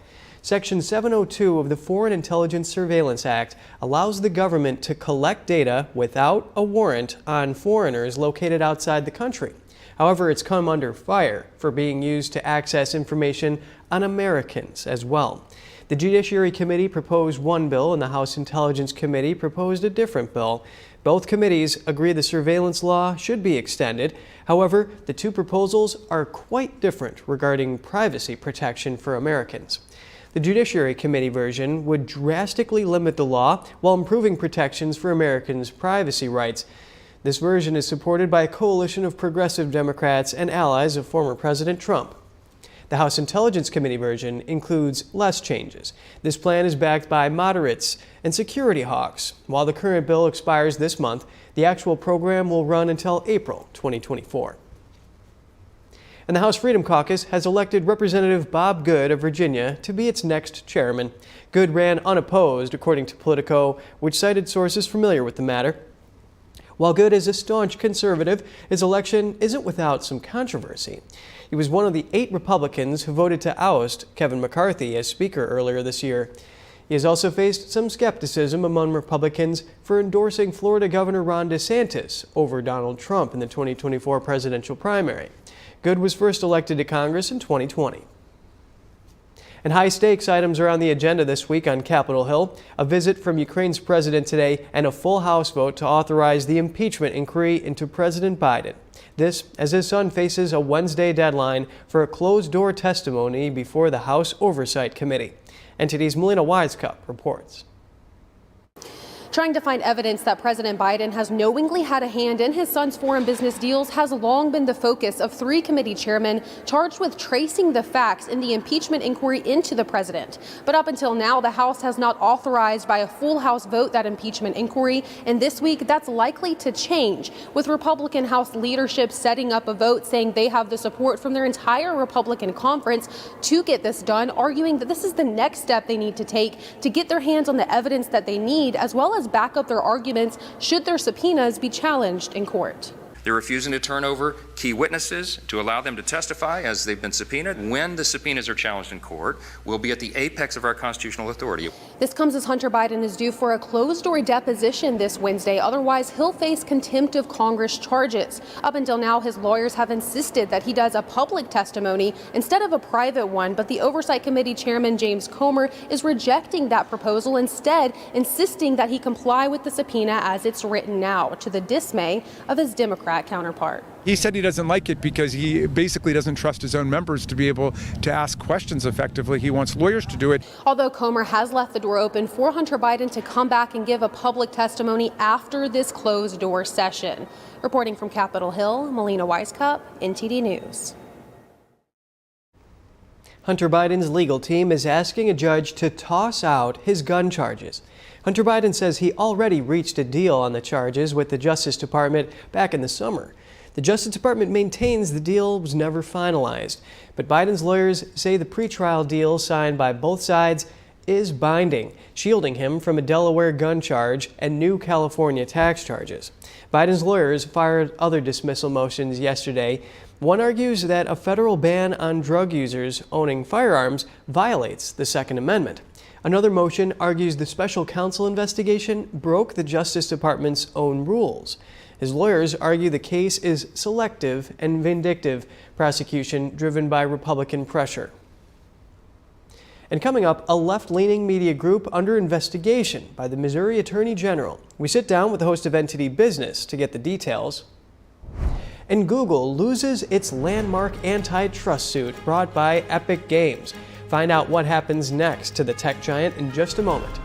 Section 702 of the Foreign Intelligence Surveillance Act allows the government to collect data without a warrant on foreigners located outside the country. However, it's come under fire for being used to access information on Americans as well. The Judiciary Committee proposed one bill and the House Intelligence Committee proposed a different bill. Both committees agree the surveillance law should be extended. However, the two proposals are quite different regarding privacy protection for Americans. The Judiciary Committee version would drastically limit the law while improving protections for Americans' privacy rights. This version is supported by a coalition of progressive Democrats and allies of former President Trump. The House Intelligence Committee version includes less changes. This plan is backed by moderates and security hawks. While the current bill expires this month, the actual program will run until April 2024. And the House Freedom Caucus has elected Representative Bob Good of Virginia to be its next chairman. Good ran unopposed, according to Politico, which cited sources familiar with the matter. While Good is a staunch conservative, his election isn't without some controversy. He was one of the 8 Republicans who voted to oust Kevin McCarthy as Speaker earlier this year. He has also faced some skepticism among Republicans for endorsing Florida Governor Ron DeSantis over Donald Trump in the 2024 presidential primary. Good was first elected to Congress in 2020. And high-stakes items are on the agenda this week on Capitol Hill. A visit from Ukraine's president today and a full House vote to authorize the impeachment inquiry into President Biden. This, as his son faces a Wednesday deadline for a closed-door testimony before the House Oversight Committee. NTD's Melina Wisecup reports. Trying to find evidence that President Biden has knowingly had a hand in his son's foreign business deals has long been the focus of 3 committee chairmen charged with tracing the facts in the impeachment inquiry into the president. But up until now, the House has not authorized by a full House vote that impeachment inquiry, and this week that's likely to change, with Republican House leadership setting up a vote saying they have the support from their entire Republican conference to get this done, arguing that this is the next step they need to take to get their hands on the evidence that they need, as well as back up their arguments should their subpoenas be challenged in court. They're refusing to turn over key witnesses to allow them to testify as they've been subpoenaed. When the subpoenas are challenged in court, we'll be at the apex of our constitutional authority. This comes as Hunter Biden is due for a closed-door deposition this Wednesday. Otherwise, he'll face contempt of Congress charges. Up until now, his lawyers have insisted that he does a public testimony instead of a private one, but the Oversight Committee Chairman James Comer is rejecting that proposal, instead insisting that he comply with the subpoena as it's written now, to the dismay of his Democrat counterpart. He said he doesn't like it because he basically doesn't trust his own members to be able to ask questions effectively. He wants lawyers to do it. Although Comer has left the door open for Hunter Biden to come back and give a public testimony after this closed-door session. Reporting from Capitol Hill, Melina Wisecup, NTD News. Hunter Biden's legal team is asking a judge to toss out his gun charges. Hunter Biden says he already reached a deal on the charges with the Justice Department back in the summer. The Justice Department maintains the deal was never finalized, but Biden's lawyers say the pretrial deal signed by both sides is binding, shielding him from a Delaware gun charge and new California tax charges. Biden's lawyers filed other dismissal motions yesterday. One argues that a federal ban on drug users owning firearms violates the Second Amendment. Another motion argues the special counsel investigation broke the Justice Department's own rules. His lawyers argue the case is selective and vindictive prosecution driven by Republican pressure. And coming up, a left-leaning media group under investigation by the Missouri Attorney General. We sit down with the host of NTD Business to get the details. And Google loses its landmark antitrust suit brought by Epic Games. Find out what happens next to the tech giant in just a moment.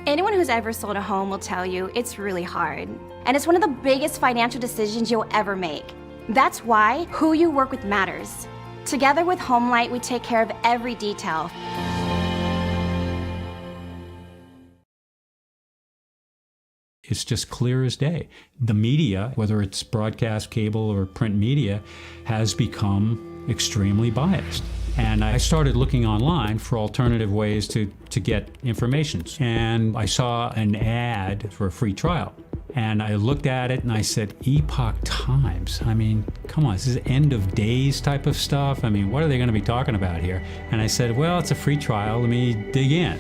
Anyone who's ever sold a home will tell you it's really hard. And it's one of the biggest financial decisions you'll ever make. That's why who you work with matters. Together with HomeLight, we take care of every detail. It's just clear as day. The media, whether it's broadcast, cable, or print media, has become extremely biased. And I started looking online for alternative ways to get information. And I saw an ad for a free trial. And I looked at it and I said, Epoch Times. I mean, come on, this is end of days type of stuff. I mean, what are they going to be talking about here? And I said, well, it's a free trial. Let me dig in.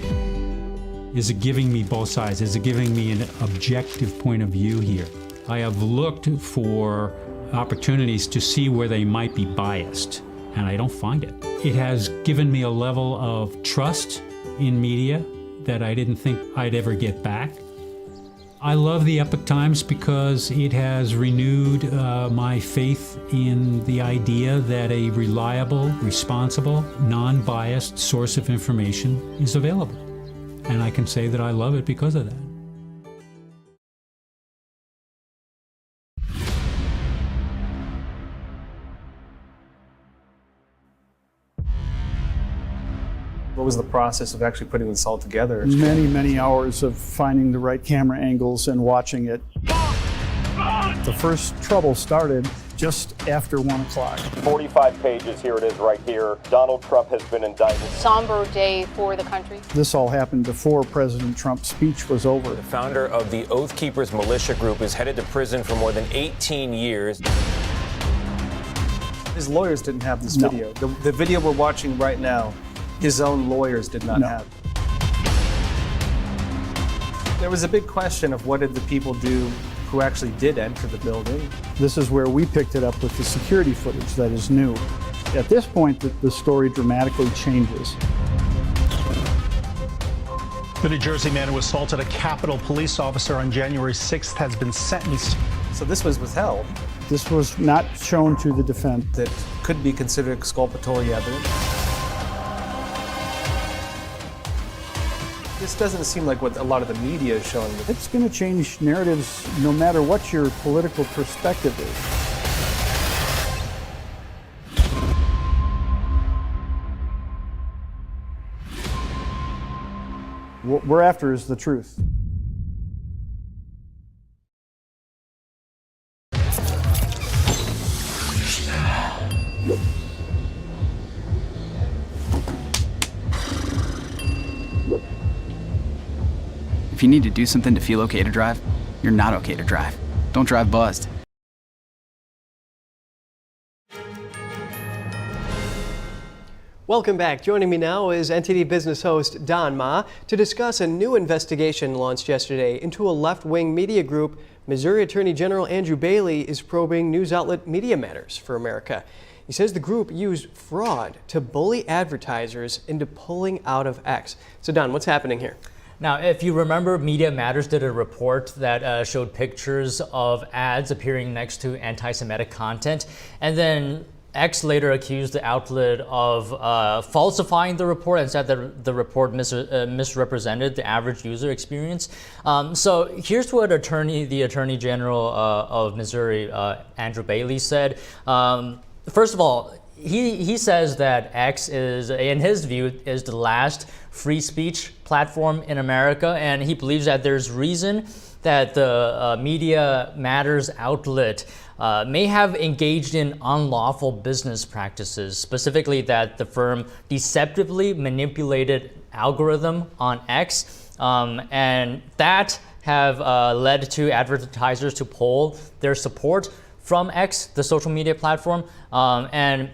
Is it giving me both sides? Is it giving me an objective point of view here? I have looked for opportunities to see where they might be biased, and I don't find it. It has given me a level of trust in media that I didn't think I'd ever get back. I love the Epoch Times because it has renewed my faith in the idea that a reliable, responsible, non-biased source of information is available. And I can say that I love it because of that. What was the process of actually putting this all together? Many hours of finding the right camera angles and watching it. The first trouble started just after 1 o'clock. 45 pages, here it is right here. Donald Trump has been indicted. Somber day for the country. This all happened before President Trump's speech was over. The founder of the Oath Keepers militia group is headed to prison for more than 18 years. His lawyers didn't have this video. The video we're watching right now, his own lawyers did not have. There was a big question of what did the people do who actually did enter the building. This is where we picked it up with the security footage that is new. At this point, the story dramatically changes. The New Jersey man who assaulted a Capitol police officer on January 6th has been sentenced. So this was withheld. This was not shown to the defense. That could be considered exculpatory evidence. This doesn't seem like what a lot of the media is showing. It's going to change narratives no matter what your political perspective is. What we're after is the truth. If you need to do something to feel okay to drive, you're not okay to drive. Don't drive buzzed. Welcome back. Joining me now is NTD Business host Don Ma to discuss a new investigation launched yesterday into a left-wing media group. Missouri Attorney General Andrew Bailey is probing news outlet Media Matters for America. He says the group used fraud to bully advertisers into pulling out of X. So Don, what's happening here? Now, if you remember, Media Matters did a report that showed pictures of ads appearing next to anti-Semitic content, and then X later accused the outlet of falsifying the report and said that the report misrepresented the average user experience. So here's what the Attorney General of Missouri, Andrew Bailey, said. First of all, he says that X is, in his view, is the last free speech platform in America, and he believes that there's reason that the Media Matters outlet may have engaged in unlawful business practices, specifically that the firm deceptively manipulated algorithm on X, and that have led to advertisers to pull their support from X, the social media platform, and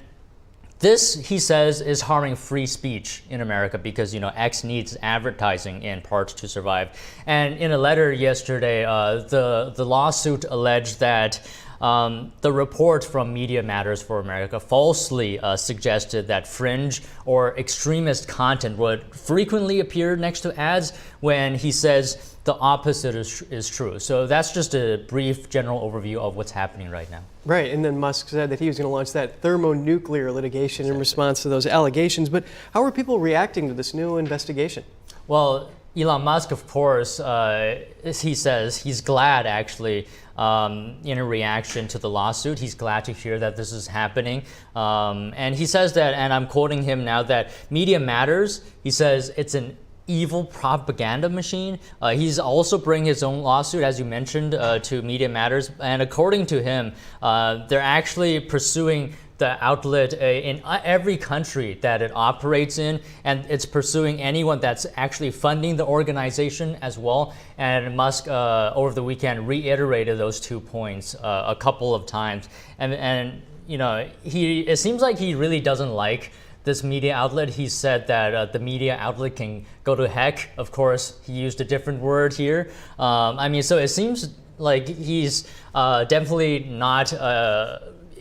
this, he says, is harming free speech in America because, X needs advertising in part to survive. And in a letter yesterday, the lawsuit alleged that the report from Media Matters for America falsely suggested that fringe or extremist content would frequently appear next to ads when he says the opposite is true. So that's just a brief general overview of what's happening right now. Right, and then Musk said that he was going to launch that thermonuclear litigation in response to those allegations. But how are people reacting to this new investigation? Well, Elon Musk, of course, he says he's glad, actually, in a reaction to the lawsuit. He's glad to hear that this is happening. And he says that, and I'm quoting him now, that Media Matters, he says it's an evil propaganda machine. He's also bringing his own lawsuit, as you mentioned, to Media Matters. And according to him, they're actually pursuing the outlet in every country that it operates in, and it's pursuing anyone that's actually funding the organization as well. And Musk, over the weekend, reiterated those 2 points a couple of times. And it seems like he really doesn't like this media outlet. He said that the media outlet can go to heck. Of course, he used a different word here. I mean, so it seems like he's definitely not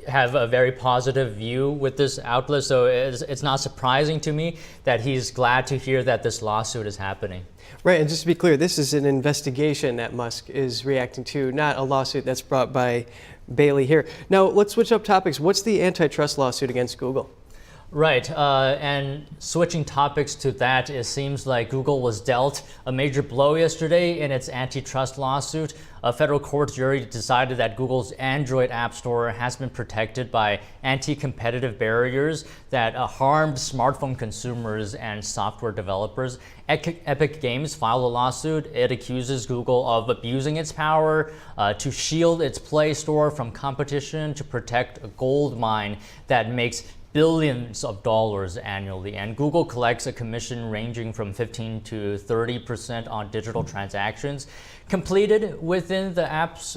have a very positive view with this outlet. So it's not surprising to me that he's glad to hear that this lawsuit is happening. Right, and just to be clear, this is an investigation that Musk is reacting to, not a lawsuit that's brought by Bailey here. Now, let's switch up topics. What's the antitrust lawsuit against Google? Right, and switching topics to that, it seems like Google was dealt a major blow yesterday in its antitrust lawsuit. A federal court jury decided that Google's Android App Store has been protected by anti-competitive barriers that harmed smartphone consumers and software developers. Epic Games filed a lawsuit. It accuses Google of abusing its power to shield its Play Store from competition, to protect a gold mine that makes billions of dollars annually, and Google collects a commission ranging from 15 to 30% on digital transactions completed within the apps.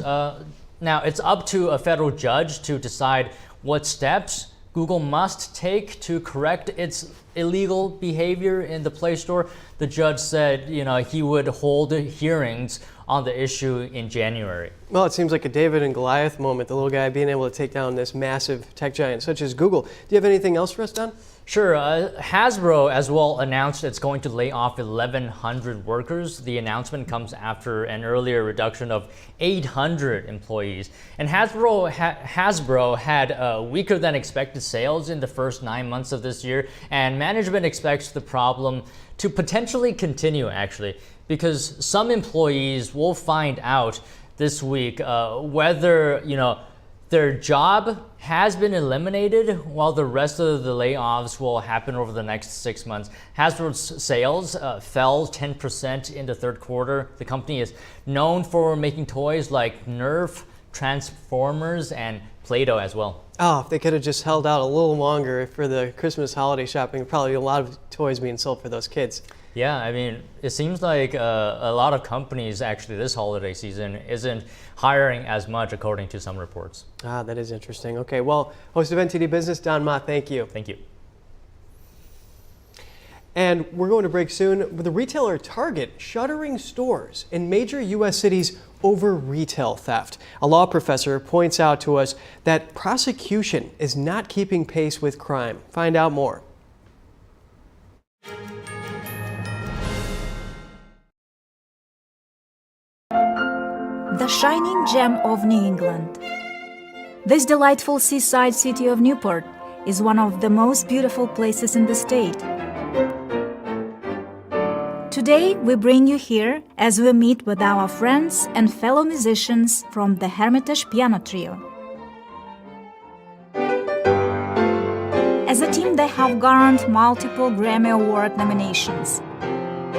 Now, it's up to a federal judge to decide what steps Google must take to correct its illegal behavior in the Play Store. The judge said, he would hold hearings on the issue in January. Well, it seems like a David and Goliath moment, the little guy being able to take down this massive tech giant such as Google. Do you have anything else for us, Don? Sure. Hasbro as well announced it's going to lay off 1,100 workers. The announcement comes after an earlier reduction of 800 employees. And Hasbro had weaker than expected sales in the first 9 months of this year, and management expects the problem to potentially continue, actually, because some employees will find out this week whether their job has been eliminated, while the rest of the layoffs will happen over the next 6 months. Hasbro's sales fell 10% in the third quarter. The company is known for making toys like Nerf, Transformers, and Play-Doh as well. Oh, if they could have just held out a little longer for the Christmas holiday shopping, probably a lot of toys being sold for those kids. Yeah, I mean, it seems like a lot of companies actually this holiday season isn't hiring as much, according to some reports. Ah, that is interesting. Okay, well, host of NTD Business, Don Ma, thank you. Thank you. And we're going to break soon with the retailer Target shuttering stores in major U.S. cities over retail theft. A law professor points out to us that prosecution is not keeping pace with crime. Find out more. The shining gem of New England. This delightful seaside city of Newport is one of the most beautiful places in the state. Today, we bring you here as we meet with our friends and fellow musicians from the Hermitage Piano Trio. As a team, they have garnered multiple Grammy Award nominations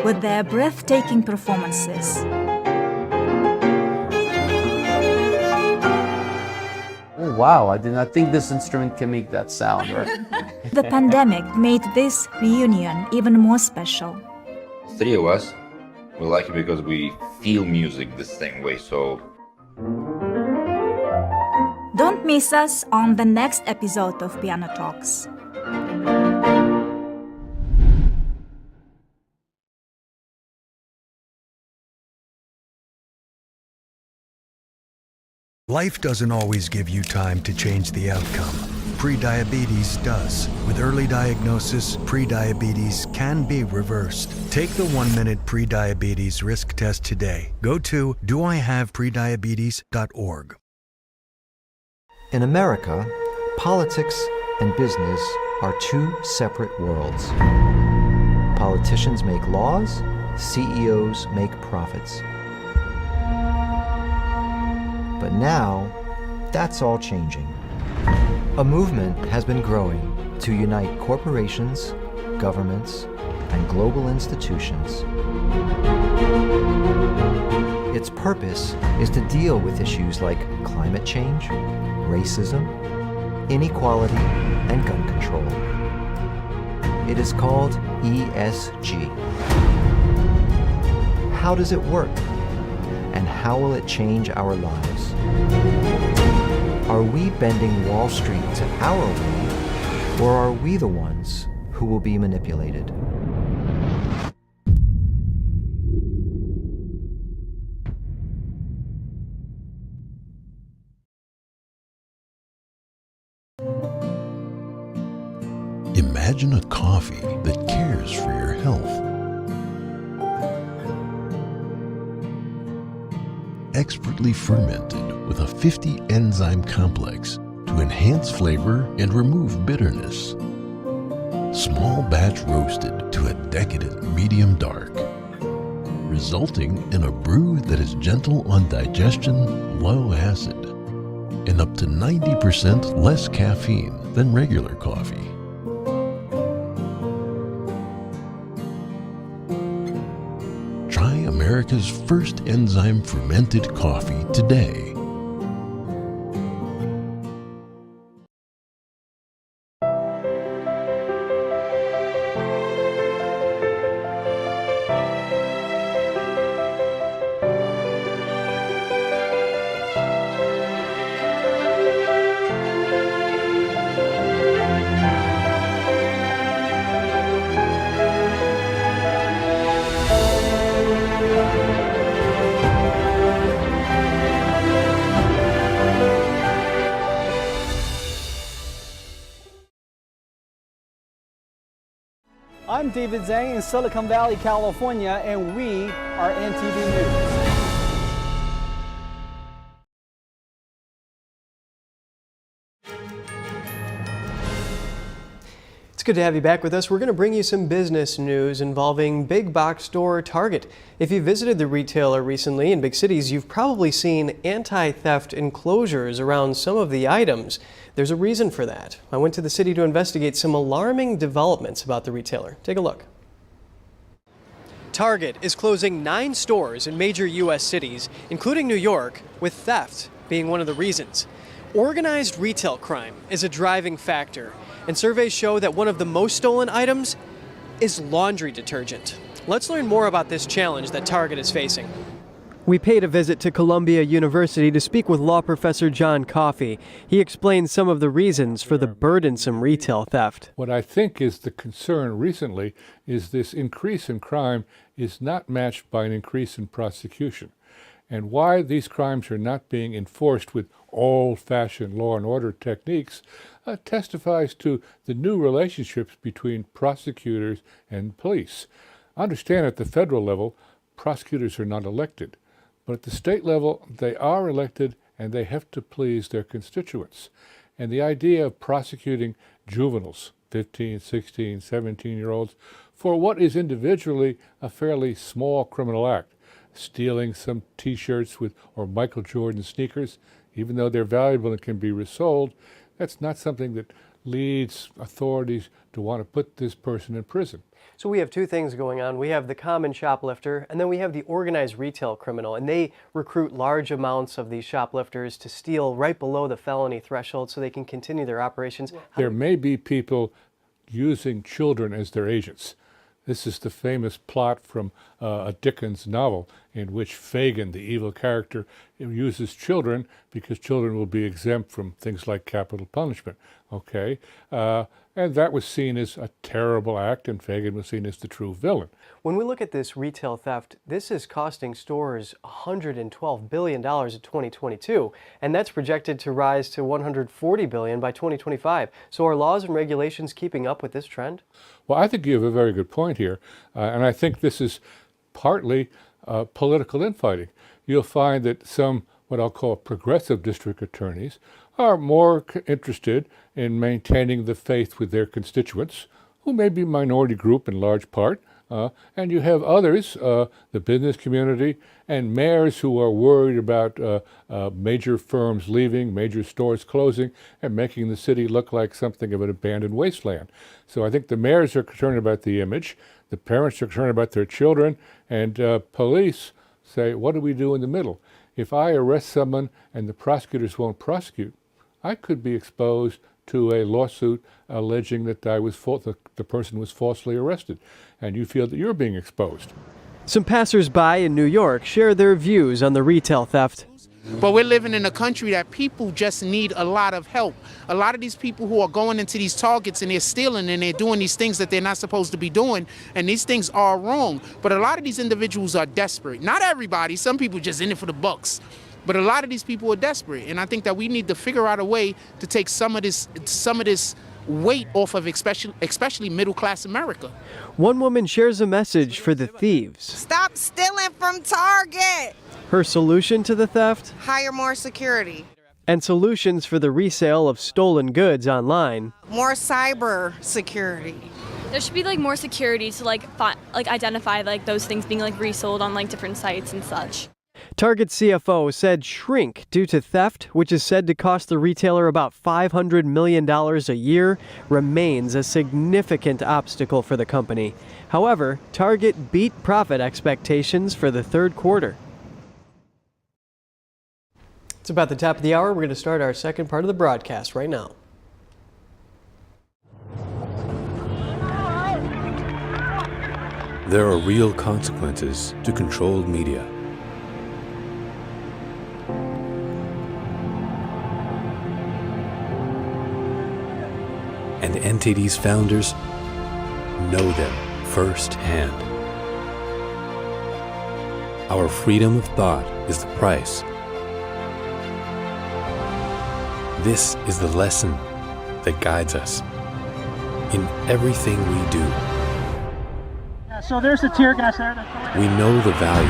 with their breathtaking performances. Oh, wow, I did not think this instrument can make that sound, right? The pandemic made this reunion even more special. Three of us, we like it because we feel music the same way, so... Don't miss us on the next episode of Piano Talks. Life doesn't always give you time to change the outcome. Prediabetes does. With early diagnosis, prediabetes can be reversed. Take the 1-minute prediabetes risk test today. Go to doihaveprediabetes.org. In America, politics and business are two separate worlds. Politicians make laws, CEOs make profits. But now, that's all changing. A movement has been growing to unite corporations, governments, and global institutions. Its purpose is to deal with issues like climate change, racism, inequality, and gun control. It is called ESG. How does it work? And how will it change our lives? Are we bending Wall Street to our way, or are we the ones who will be manipulated. Imagine a coffee that cares for your health. Expertly fermented with a 50-enzyme complex to enhance flavor and remove bitterness. Small batch roasted to a decadent medium dark, resulting in a brew that is gentle on digestion, low acid, and up to 90% less caffeine than regular coffee. Try America's first enzyme fermented coffee today. I'm David Zhang in Silicon Valley, California, and we are NTD News. It's good to have you back with us. We're going to bring you some business news involving big box store Target. If you visited the retailer recently in big cities, you've probably seen anti-theft enclosures around some of the items. There's a reason for that. I went to the city to investigate some alarming developments about the retailer. Take a look. Target is closing 9 stores in major U.S. cities, including New York, with theft being one of the reasons. Organized retail crime is a driving factor, and surveys show that one of the most stolen items is laundry detergent. Let's learn more about this challenge that Target is facing. We paid a visit to Columbia University to speak with law professor John Coffey. He explains some of the reasons for the burdensome retail theft. What I think is the concern recently is this increase in crime is not matched by an increase in prosecution. And why these crimes are not being enforced with old-fashioned law and order techniques testifies to the new relationships between prosecutors and police. Understand at the federal level, prosecutors are not elected. But at the state level, they are elected and they have to please their constituents. And the idea of prosecuting juveniles, 15, 16, 17-year-olds, for what is individually a fairly small criminal act, stealing some T-shirts with or Michael Jordan sneakers, even though they're valuable and can be resold, that's not something that leads authorities to want to put this person in prison. So we have two things going on. We have the common shoplifter, and then we have the organized retail criminal, and they recruit large amounts of these shoplifters to steal right below the felony threshold so they can continue their operations. There may be people using children as their agents. This is the famous plot from a Dickens novel in which Fagin, the evil character, uses children because children will be exempt from things like capital punishment. Okay? And that was seen as a terrible act, and Fagin was seen as the true villain. When we look at this retail theft, this is costing stores $112 billion in 2022, and that's projected to rise to $140 billion by 2025. So are laws and regulations keeping up with this trend? Well, I think you have a very good point here, and I think this is partly political infighting. You'll find that some, what I'll call progressive district attorneys, are more interested in maintaining the faith with their constituents, who may be a minority group in large part, and you have others, the business community, and mayors who are worried about major firms leaving, major stores closing, and making the city look like something of an abandoned wasteland. So I think the mayors are concerned about the image, the parents are concerned about their children, and police say, what do we do in the middle? If I arrest someone and the prosecutors won't prosecute, I could be exposed to a lawsuit alleging that the person was falsely arrested, and you feel that you're being exposed. Some passers-by in New York share their views on the retail theft. But we're living in a country that people just need a lot of help. A lot of these people who are going into these targets and they're stealing and they're doing these things that they're not supposed to be doing, and these things are wrong. But a lot of these individuals are desperate. Not everybody, some people just in it for the bucks. But a lot of these people are desperate, and I think that we need to figure out a way to take some of this weight off of especially middle-class America. One woman shares a message for the thieves. Stop stealing from Target. Her solution to the theft? Hire more security. And solutions for the resale of stolen goods online. More cyber security. There should be more security to identify those things being resold on different sites and such. Target CFO said shrink due to theft, which is said to cost the retailer about $500 million a year, remains a significant obstacle for the company. However, Target beat profit expectations for the third quarter. It's about the top of the hour. We're going to start our second part of the broadcast right now. There are real consequences to controlled media. And NTD's founders know them firsthand. Our freedom of thought is the price. This is the lesson that guides us in everything we do. Yeah, so there's the tear gas there. We know the value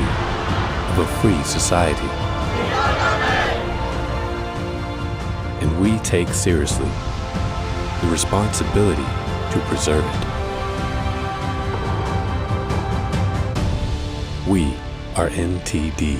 of a free society. And we take seriously the responsibility to preserve it. We are NTD.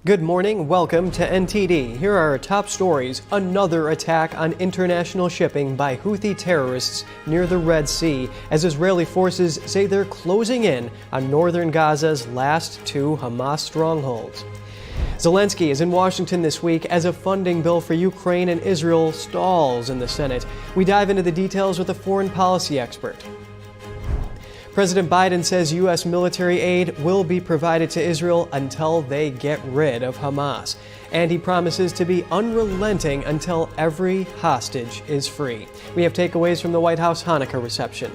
Good morning, welcome to NTD. Here are our top stories. Another attack on international shipping by Houthi terrorists near the Red Sea, as Israeli forces say they're closing in on northern Gaza's last two Hamas strongholds. Zelenskyy is in Washington this week as a funding bill for Ukraine and Israel stalls in the Senate. We dive into the details with a foreign policy expert. President Biden says U.S. military aid will be provided to Israel until they get rid of Hamas. And he promises to be unrelenting until every hostage is free. We have takeaways from the White House Hanukkah reception.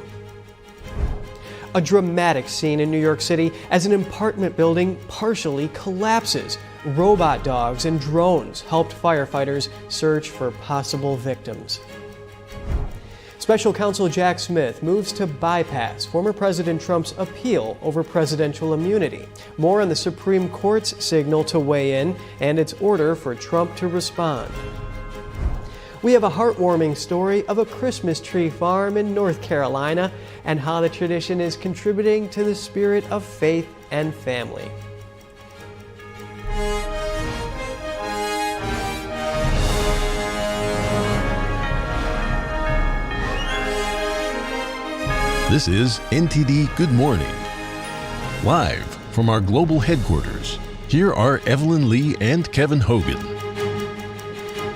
A dramatic scene in New York City as an apartment building partially collapses. Robot dogs and drones helped firefighters search for possible victims. Special Counsel Jack Smith moves to bypass former President Trump's appeal over presidential immunity. More on the Supreme Court's signal to weigh in and its order for Trump to respond. We have a heartwarming story of a Christmas tree farm in North Carolina and how the tradition is contributing to the spirit of faith and family. This is NTD Good Morning. Live from our global headquarters, here are Evelyn Lee and Kevin Hogan.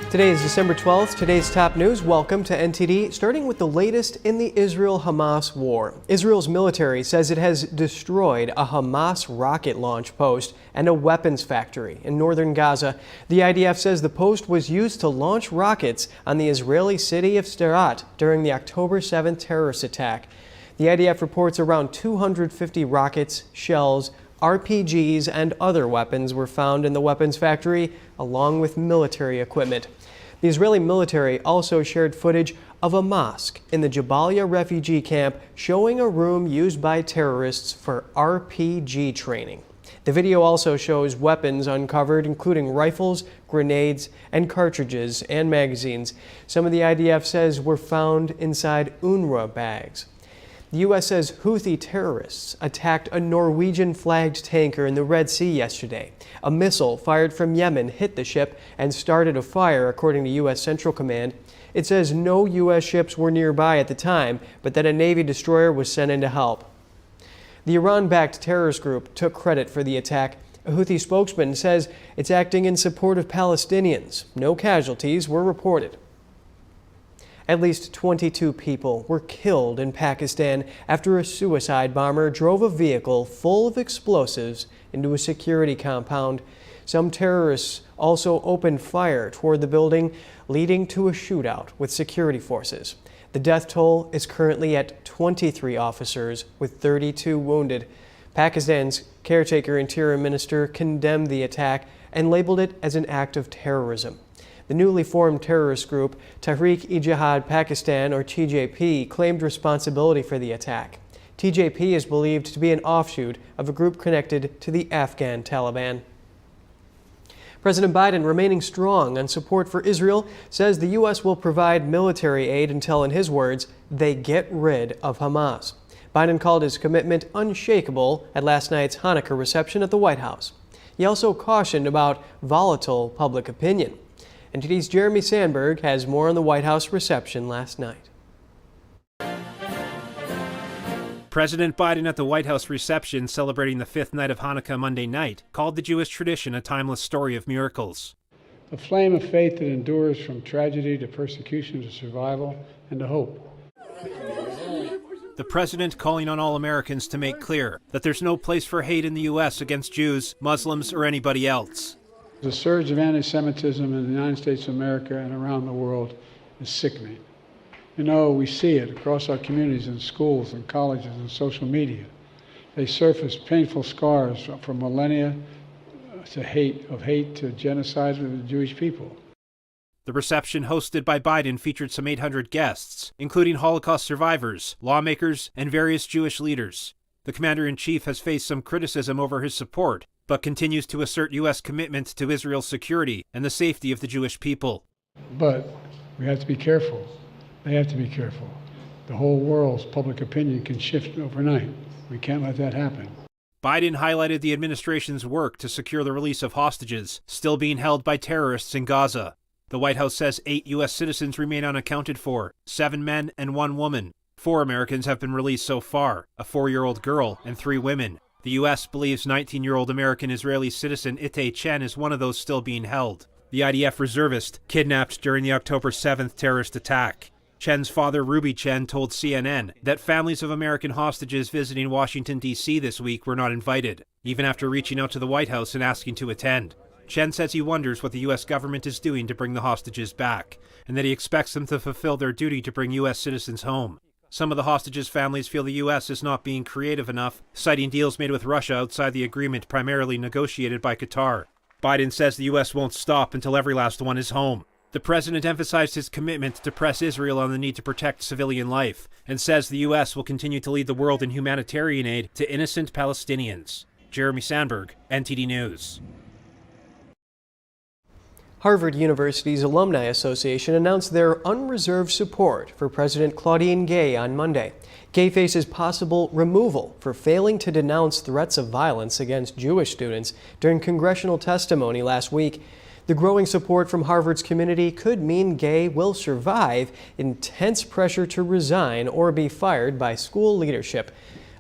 Today is December 12th. Today's top news. Welcome to NTD, starting with the latest in the Israel-Hamas war. Israel's military says it has destroyed a Hamas rocket launch post and a weapons factory in northern Gaza. The IDF says the post was used to launch rockets on the Israeli city of Sderot during the October 7th terrorist attack. The IDF reports around 250 rockets, shells, RPGs, and other weapons were found in the weapons factory, along with military equipment. The Israeli military also shared footage of a mosque in the Jabalia refugee camp showing a room used by terrorists for RPG training. The video also shows weapons uncovered, including rifles, grenades, and cartridges and magazines. Some of the IDF says were found inside UNRWA bags. The U.S. says Houthi terrorists attacked a Norwegian-flagged tanker in the Red Sea yesterday. A missile fired from Yemen hit the ship and started a fire, according to U.S. Central Command. It says no U.S. ships were nearby at the time, but that a Navy destroyer was sent in to help. The Iran-backed terrorist group took credit for the attack. A Houthi spokesman says it's acting in support of Palestinians. No casualties were reported. At least 22 people were killed in Pakistan after a suicide bomber drove a vehicle full of explosives into a security compound. Some terrorists also opened fire toward the building, leading to a shootout with security forces. The death toll is currently at 23 officers, with 32 wounded. Pakistan's caretaker interior minister condemned the attack and labeled it as an act of terrorism. The newly formed terrorist group, Tehreek-e-Jihad Pakistan, or TJP, claimed responsibility for the attack. TJP is believed to be an offshoot of a group connected to the Afghan Taliban. President Biden, remaining strong on support for Israel, says the U.S. will provide military aid until, in his words, they get rid of Hamas. Biden called his commitment unshakable at last night's Hanukkah reception at the White House. He also cautioned about volatile public opinion. NTD's Jeremy Sandberg has more on the White House reception last night. President Biden at the White House reception celebrating the fifth night of Hanukkah Monday night called the Jewish tradition a timeless story of miracles. A flame of faith that endures from tragedy to persecution to survival and to hope. The president calling on all Americans to make clear that there's no place for hate in the U.S. against Jews, Muslims, or anybody else. The surge of anti-Semitism in the United States of America and around the world is sickening. You know, we see it across our communities in schools and colleges and social media. They surface painful scars from millennia to hate to genocide of the Jewish people. The reception hosted by Biden featured some 800 guests, including Holocaust survivors, lawmakers, and various Jewish leaders. The commander-in-chief has faced some criticism over his support, but continues to assert U.S. commitment to Israel's security and the safety of the Jewish people. But we have to be careful. They have to be careful. The whole world's public opinion can shift overnight. We can't let that happen. Biden highlighted the administration's work to secure the release of hostages still being held by terrorists in Gaza. The White House says 8 U.S. citizens remain unaccounted for, 7 men and 1 woman. 4 Americans have been released so far, a 4-year-old girl and 3 women. The U.S. believes 19-year-old American-Israeli citizen Itay Chen is one of those still being held. The IDF reservist kidnapped during the October 7th terrorist attack. Chen's father, Ruby Chen, told CNN that families of American hostages visiting Washington, D.C. this week were not invited, even after reaching out to the White House and asking to attend. Chen says he wonders what the U.S. government is doing to bring the hostages back, and that he expects them to fulfill their duty to bring U.S. citizens home. Some of the hostages' families feel the U.S. is not being creative enough, citing deals made with Russia outside the agreement primarily negotiated by Qatar. Biden says the U.S. won't stop until every last one is home. The president emphasized his commitment to press Israel on the need to protect civilian life, and says the U.S. will continue to lead the world in humanitarian aid to innocent Palestinians. Jeremy Sandberg, NTD News. Harvard University's Alumni Association announced their unreserved support for President Claudine Gay on Monday. Gay faces possible removal for failing to denounce threats of violence against Jewish students during congressional testimony last week. The growing support from Harvard's community could mean Gay will survive intense pressure to resign or be fired by school leadership.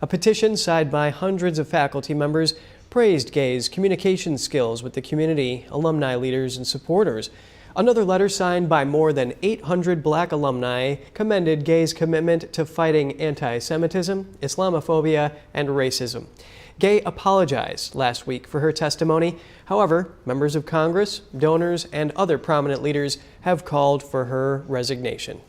A petition signed by hundreds of faculty members praised Gay's communication skills with the community, alumni leaders, and supporters. Another letter signed by more than 800 black alumni commended Gay's commitment to fighting anti-Semitism, Islamophobia, and racism. Gay apologized last week for her testimony. However, members of Congress, donors, and other prominent leaders have called for her resignation.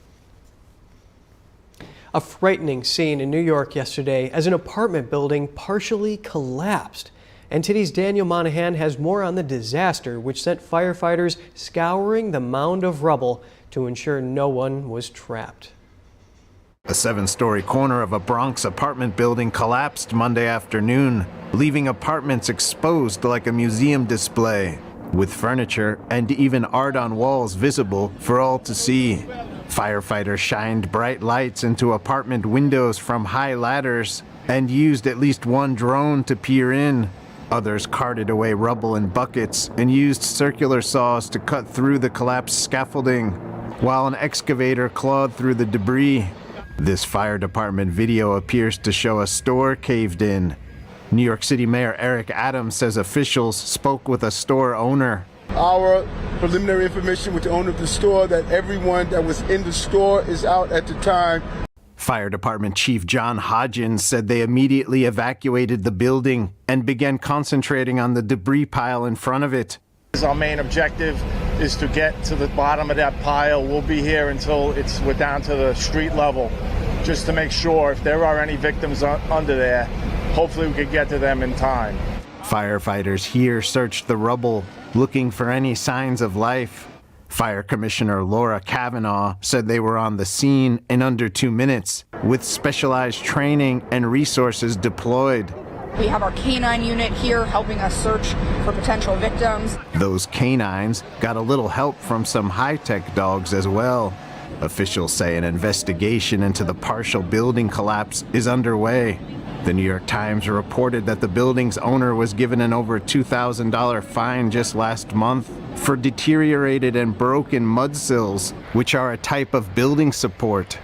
A frightening scene in New York yesterday as an apartment building partially collapsed. NTD's Daniel Monahan has more on the disaster, which sent firefighters scouring the mound of rubble to ensure no one was trapped. A 7-story corner of a Bronx apartment building collapsed Monday afternoon, leaving apartments exposed like a museum display, with furniture and even art on walls visible for all to see. Firefighters shined bright lights into apartment windows from high ladders and used at least one drone to peer in. Others carted away rubble in buckets and used circular saws to cut through the collapsed scaffolding, while an excavator clawed through the debris. This fire department video appears to show a store caved in. New York City Mayor Eric Adams says officials spoke with a store owner Our preliminary information with the owner of the store that everyone that was in the store is out at the time. Fire Department Chief John Hodgins said they immediately evacuated the building and began concentrating on the debris pile in front of it. Our main objective is to get to the bottom of that pile. We'll be here until we're down to the street level, just to make sure if there are any victims under there, hopefully we could get to them in time. Firefighters here searched the rubble, looking for any signs of life. Fire Commissioner Laura Kavanaugh said they were on the scene in under 2 minutes, with specialized training and resources deployed. We have our canine unit here helping us search for potential victims. Those canines got a little help from some high-tech dogs as well. Officials say an investigation into the partial building collapse is underway. The New York Times reported that the building's owner was given an over $2,000 fine just last month for deteriorated and broken mud sills, which are a type of building support.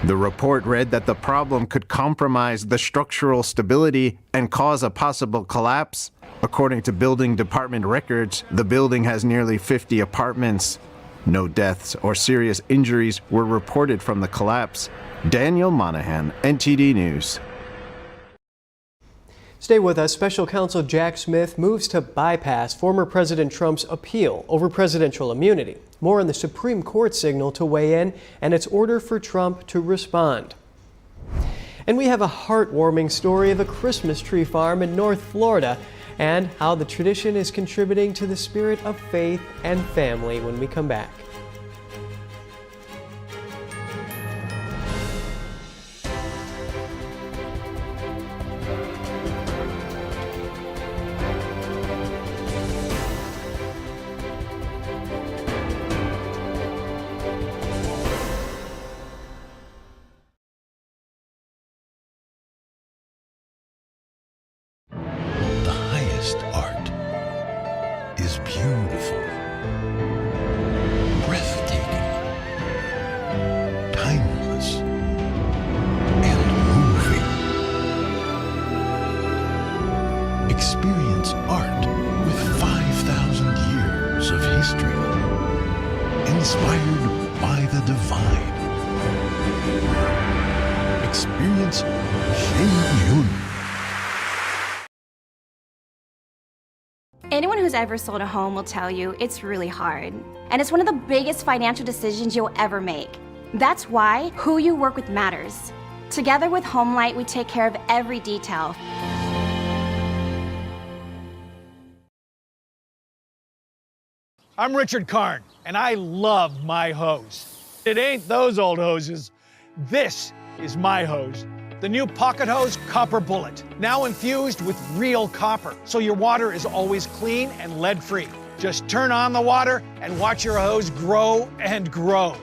The report read that the problem could compromise the structural stability and cause a possible collapse. According to building department records, the building has nearly 50 apartments. No deaths or serious injuries were reported from the collapse. Daniel Monahan, NTD News. Stay with us. Special Counsel Jack Smith moves to bypass former President Trump's appeal over presidential immunity. More on the Supreme Court signal to weigh in and its order for Trump to respond. And we have a heartwarming story of a Christmas tree farm in North Florida and how the tradition is contributing to the spirit of faith and family when we come back. Art is beautiful, breathtaking, timeless, and moving. Experience art with 5,000 years of history, inspired by the divine. Experience Shen Yun. Anyone who's ever sold a home will tell you it's really hard. And it's one of the biggest financial decisions you'll ever make. That's why who you work with matters. Together with HomeLight, we take care of every detail. I'm Richard Karn, and I love my hose. It ain't those old hoses. This is my hose. The new Pocket Hose Copper Bullet, now infused with real copper, so your water is always clean and lead-free. Just turn on the water and watch your hose grow and grow.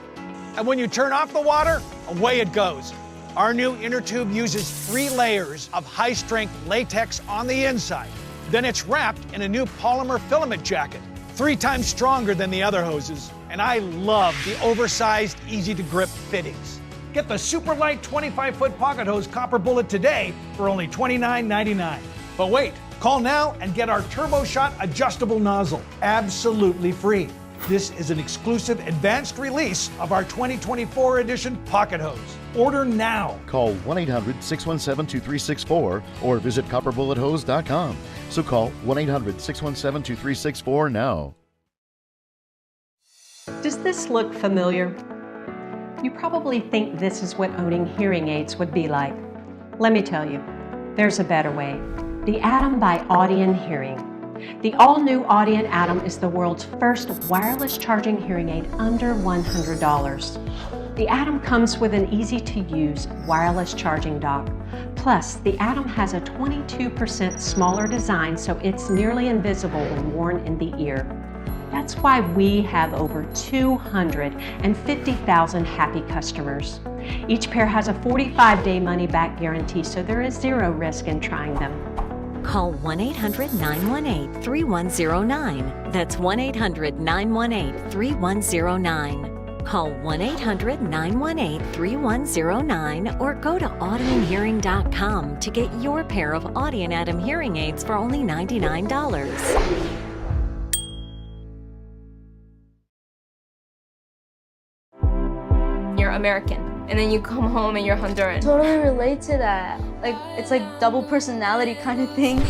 And when you turn off the water, away it goes. Our new inner tube uses 3 layers of high-strength latex on the inside. Then it's wrapped in a new polymer filament jacket, 3 times stronger than the other hoses. And I love the oversized, easy-to-grip fittings. Get the super light 25-foot Pocket Hose Copper Bullet today for only $29.99. But wait, call now and get our Turbo Shot adjustable nozzle, absolutely free. This is an exclusive advanced release of our 2024 edition Pocket Hose. Order now. Call 1-800-617-2364 or visit copperbullethose.com. So call 1-800-617-2364 now. Does this look familiar? You probably think this is what owning hearing aids would be like. Let me tell you, there's a better way. The Atom by Audion Hearing. The all-new Audion Atom is the world's first wireless charging hearing aid under $100. The Atom comes with an easy-to-use wireless charging dock. Plus, the Atom has a 22% smaller design, so it's nearly invisible when worn in the ear. That's why we have over 250,000 happy customers. Each pair has a 45-day money-back guarantee, so there is zero risk in trying them. Call 1-800-918-3109. That's 1-800-918-3109. Call 1-800-918-3109 or go to audionhearing.com to get your pair of Audion Atom hearing aids for only $99. American, and then you come home and you're Honduran. Totally relate to that. Like, it's like double personality kind of thing.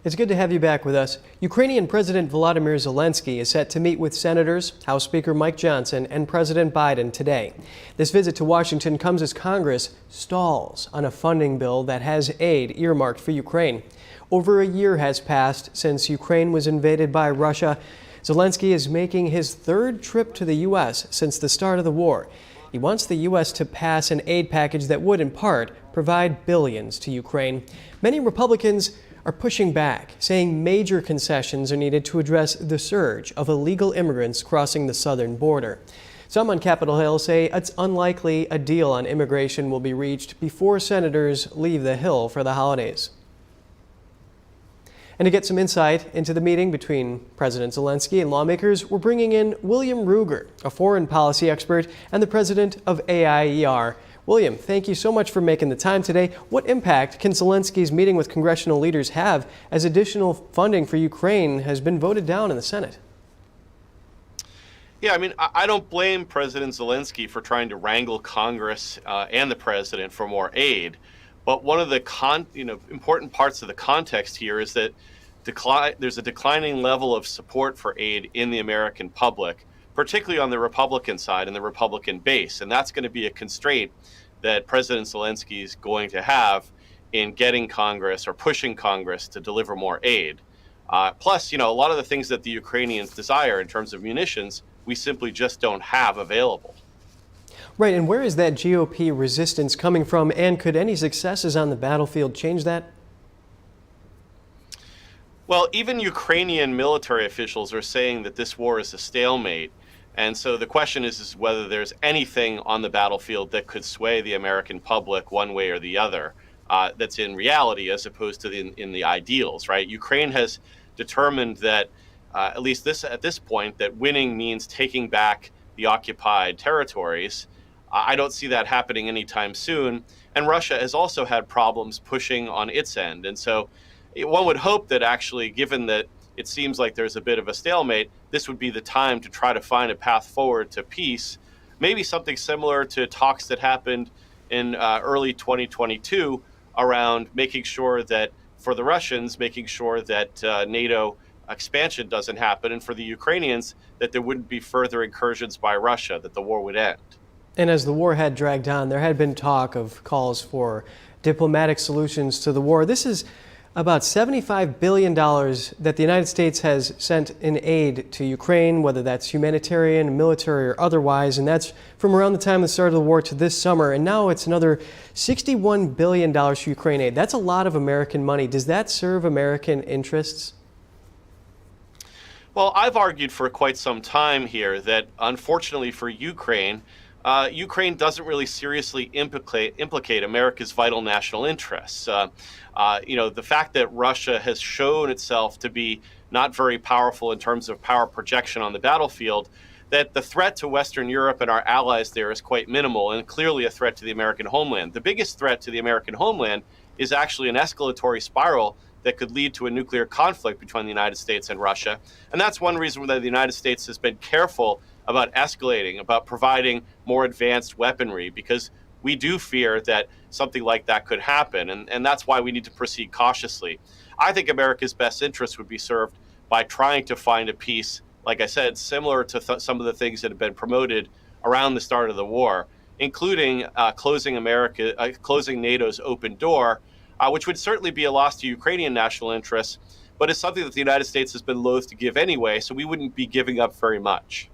It's good to have you back with us. Ukrainian President Volodymyr Zelenskyy is set to meet with Senators, House Speaker Mike Johnson, and President Biden today. This visit to Washington comes as Congress stalls on a funding bill that has aid earmarked for Ukraine. Over a year has passed since Ukraine was invaded by Russia. Zelenskyy is making his third trip to the U.S. since the start of the war. He wants the U.S. to pass an aid package that would, in part, provide billions to Ukraine. Many Republicans are pushing back, saying major concessions are needed to address the surge of illegal immigrants crossing the southern border. Some on Capitol Hill say it's unlikely a deal on immigration will be reached before senators leave the Hill for the holidays. And to get some insight into the meeting between President Zelenskyy and lawmakers, we're bringing in William Ruger, a foreign policy expert and the president of AIER. William, thank you so much for making the time today. What impact can Zelenskyy's meeting with congressional leaders have as additional funding for Ukraine has been voted down in the Senate? Yeah, I mean, I don't blame President Zelenskyy for trying to wrangle Congress and the president for more aid. But one of the important parts of the context here is that there's a declining level of support for aid in the American public, particularly on the Republican side and the Republican base. And that's going to be a constraint that President Zelenskyy is going to have in getting Congress or pushing Congress to deliver more aid. Plus, a lot of the things that the Ukrainians desire in terms of munitions, we simply just don't have available. Right, and where is that GOP resistance coming from, and could any successes on the battlefield change that? Well, even Ukrainian military officials are saying that this war is a stalemate. And so the question is whether there's anything on the battlefield that could sway the American public one way or the other that's in reality as opposed to in the ideals, right? Ukraine has determined that, at least at this point, that winning means taking back the occupied territories. I don't see that happening anytime soon. And Russia has also had problems pushing on its end. And so one would hope that actually, given that it seems like there's a bit of a stalemate, this would be the time to try to find a path forward to peace, maybe something similar to talks that happened in early 2022 around making sure that, for the Russians, making sure that NATO expansion doesn't happen, and for the Ukrainians, that there wouldn't be further incursions by Russia, that the war would end. And as the war had dragged on, there had been talk of calls for diplomatic solutions to the war. This is about $75 billion that the United States has sent in aid to Ukraine, whether that's humanitarian, military, or otherwise, and that's from around the time of the start of the war to this summer. And now it's another $61 billion to Ukraine aid. That's a lot of American money. Does that serve American interests? Well, I've argued for quite some time here that, unfortunately for Ukraine, Ukraine doesn't really seriously implicate America's vital national interests. The fact that Russia has shown itself to be not very powerful in terms of power projection on the battlefield, that the threat to Western Europe and our allies there is quite minimal and clearly a threat to the American homeland. The biggest threat to the American homeland is actually an escalatory spiral that could lead to a nuclear conflict between the United States and Russia. And that's one reason why the United States has been careful about escalating, about providing more advanced weaponry, because we do fear that something like that could happen. And that's why we need to proceed cautiously. I think America's best interest would be served by trying to find a peace, like I said, similar to some of the things that have been promoted around the start of the war, including closing NATO's open door, which would certainly be a loss to Ukrainian national interests, but it's something that the United States has been loath to give anyway, so we wouldn't be giving up very much.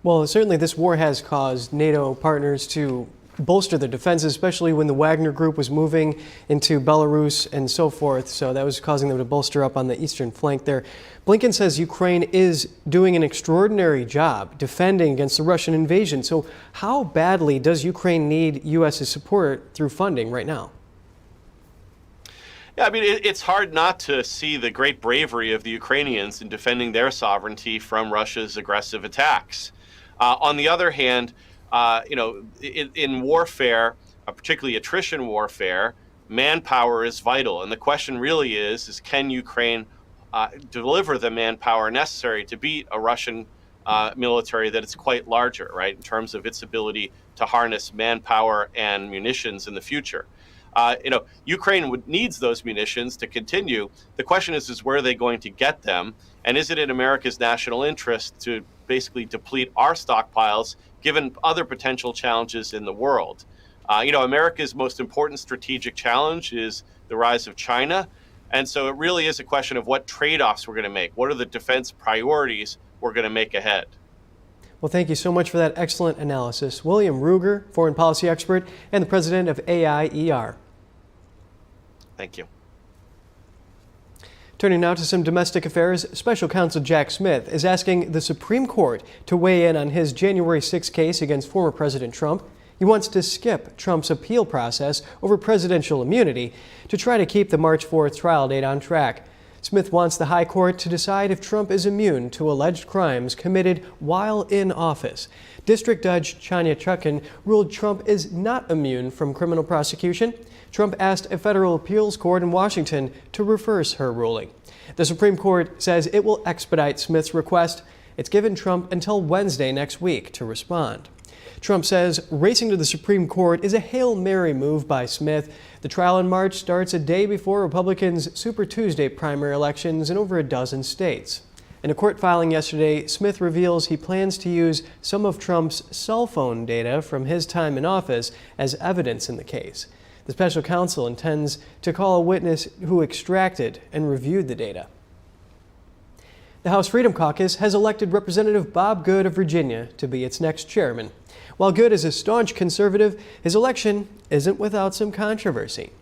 Well, certainly this war has caused NATO partners to bolster their defenses, especially when the Wagner Group was moving into Belarus and so forth. So that was causing them to bolster up on the eastern flank there. Blinken says Ukraine is doing an extraordinary job defending against the Russian invasion. So how badly does Ukraine need U.S.'s support through funding right now? Yeah, I mean, it's hard not to see the great bravery of the Ukrainians in defending their sovereignty from Russia's aggressive attacks. On the other hand, in warfare, particularly attrition warfare, manpower is vital. And the question really is can Ukraine deliver the manpower necessary to beat a Russian military that is quite larger, right, in terms of its ability to harness manpower and munitions in the future. Ukraine needs those munitions to continue. The question is where are they going to get them? And is it in America's national interest to basically deplete our stockpiles given other potential challenges in the world? America's most important strategic challenge is the rise of China. And so it really is a question of what trade-offs we're going to make. What are the defense priorities we're going to make ahead? Well, thank you so much for that excellent analysis. William Ruger, foreign policy expert and the president of AIER. Thank you. Turning now to some domestic affairs, Special Counsel Jack Smith is asking the Supreme Court to weigh in on his January 6 case against former President Trump. He wants to skip Trump's appeal process over presidential immunity to try to keep the March 4th trial date on track. Smith wants the High Court to decide if Trump is immune to alleged crimes committed while in office. District Judge Chanya Chutkan ruled Trump is not immune from criminal prosecution. Trump asked a federal appeals court in Washington to reverse her ruling. The Supreme Court says it will expedite Smith's request. It's given Trump until Wednesday next week to respond. Trump says racing to the Supreme Court is a Hail Mary move by Smith. The trial in March starts a day before Republicans' Super Tuesday primary elections in over a dozen states. In a court filing yesterday, Smith reveals he plans to use some of Trump's cell phone data from his time in office as evidence in the case. The special counsel intends to call a witness who extracted and reviewed the data. The House Freedom Caucus has elected Representative Bob Good of Virginia to be its next chairman. While Good is a staunch conservative, his election isn't without some controversy.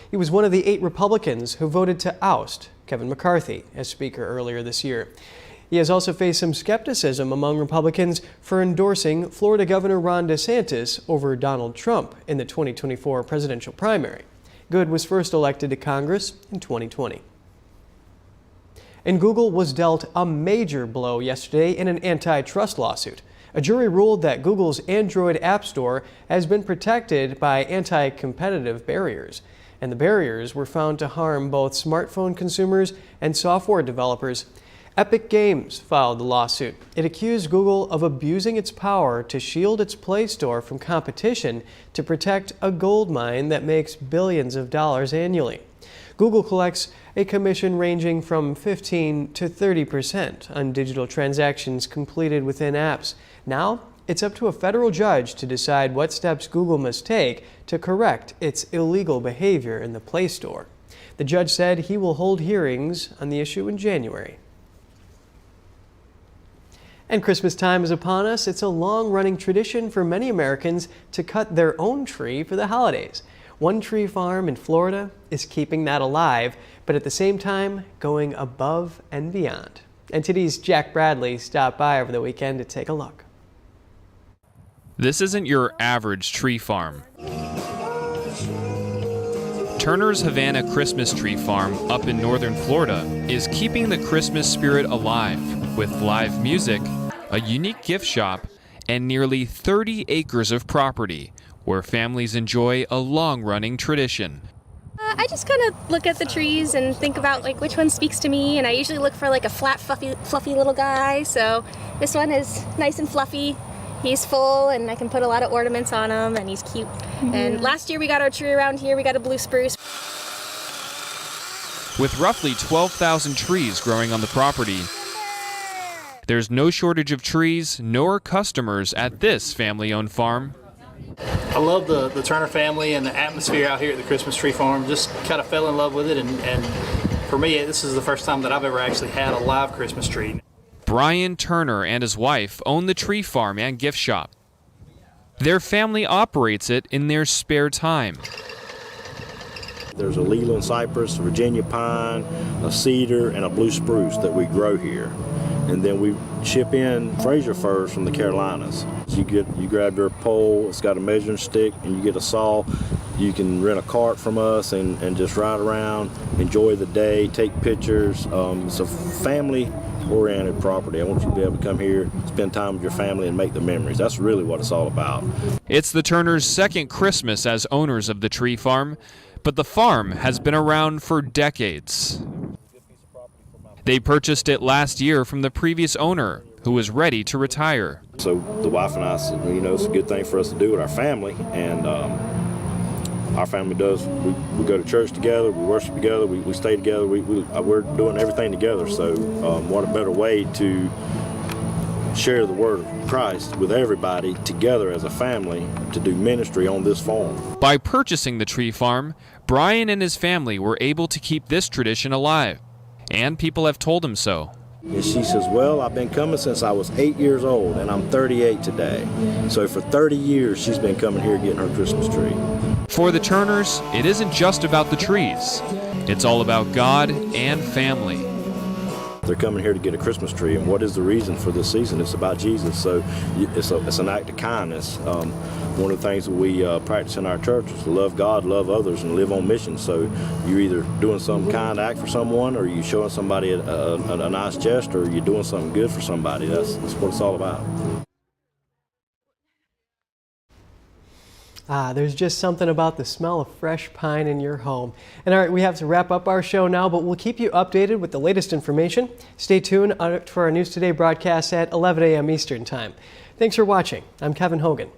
He was one of the 8 Republicans who voted to oust Kevin McCarthy as Speaker earlier this year. He has also faced some skepticism among Republicans for endorsing Florida Governor Ron DeSantis over Donald Trump in the 2024 presidential primary. Good was first elected to Congress in 2020. And Google was dealt a major blow yesterday in an antitrust lawsuit. A jury ruled that Google's Android App Store has been protected by anti-competitive barriers, and the barriers were found to harm both smartphone consumers and software developers. Epic Games filed the lawsuit. It accused Google of abusing its power to shield its Play Store from competition to protect a gold mine that makes billions of dollars annually. Google collects a commission ranging from 15% to 30% on digital transactions completed within apps. Now, it's up to a federal judge to decide what steps Google must take to correct its illegal behavior in the Play Store. The judge said he will hold hearings on the issue in January. And Christmas time is upon us. It's a long-running tradition for many Americans to cut their own tree for the holidays. One tree farm in Florida is keeping that alive, but at the same time, going above and beyond. NTD's Jack Bradley stopped by over the weekend to take a look. This isn't your average tree farm. Turner's Havana Christmas Tree Farm up in northern Florida is keeping the Christmas spirit alive with live music, a unique gift shop, and nearly 30 acres of property where families enjoy a long-running tradition. I just kind of look at the trees and think about like which one speaks to me, and I usually look for like a flat, fluffy little guy. So this one is nice and fluffy. He's full, and I can put a lot of ornaments on him, and he's cute. Mm-hmm. And last year we got our tree around here. We got a blue spruce. With roughly 12,000 trees growing on the property, there's no shortage of trees nor customers at this family-owned farm. I love the Turner family and the atmosphere out here at the Christmas Tree Farm. Just kind of fell in love with it, and for me, this is the first time that I've ever actually had a live Christmas tree. Brian Turner and his wife own the tree farm and gift shop. Their family operates it in their spare time. There's a Leland cypress, a Virginia pine, a cedar, and a blue spruce that we grow here. And then we ship in Fraser firs from the Carolinas. You grab your pole, it's got a measuring stick, and you get a saw. You can rent a cart from us and just ride around, enjoy the day, take pictures. It's a family family-oriented property. I want you to be able to come here, spend time with your family, and make the memories. That's really what it's all about. It's the Turners' second Christmas as owners of the tree farm, but the farm has been around for decades. They purchased it last year from the previous owner, who was ready to retire. So the wife and I said, it's a good thing for us to do with our family, and our family does. We go to church together, we worship together, we stay together, we're doing everything together. So what a better way to share the word of Christ with everybody together as a family to do ministry on this farm. By purchasing the tree farm, Brian and his family were able to keep this tradition alive, and people have told him so. And she says, well, I've been coming since I was 8 years old, and I'm 38 today. So for 30 years, she's been coming here getting her Christmas tree. For the Turners, it isn't just about the trees. It's all about God and family. They're coming here to get a Christmas tree, and what is the reason for this season? It's about Jesus, so it's an act of kindness. One of the things that we practice in our church is to love God, love others, and live on mission. So you're either doing some kind act for someone, or you're showing somebody a nice gesture, or you're doing something good for somebody. That's what it's all about. There's just something about the smell of fresh pine in your home. And all right, we have to wrap up our show now, but we'll keep you updated with the latest information. Stay tuned for our News Today broadcast at 11 a.m. Eastern Time. Thanks for watching. I'm Kevin Hogan.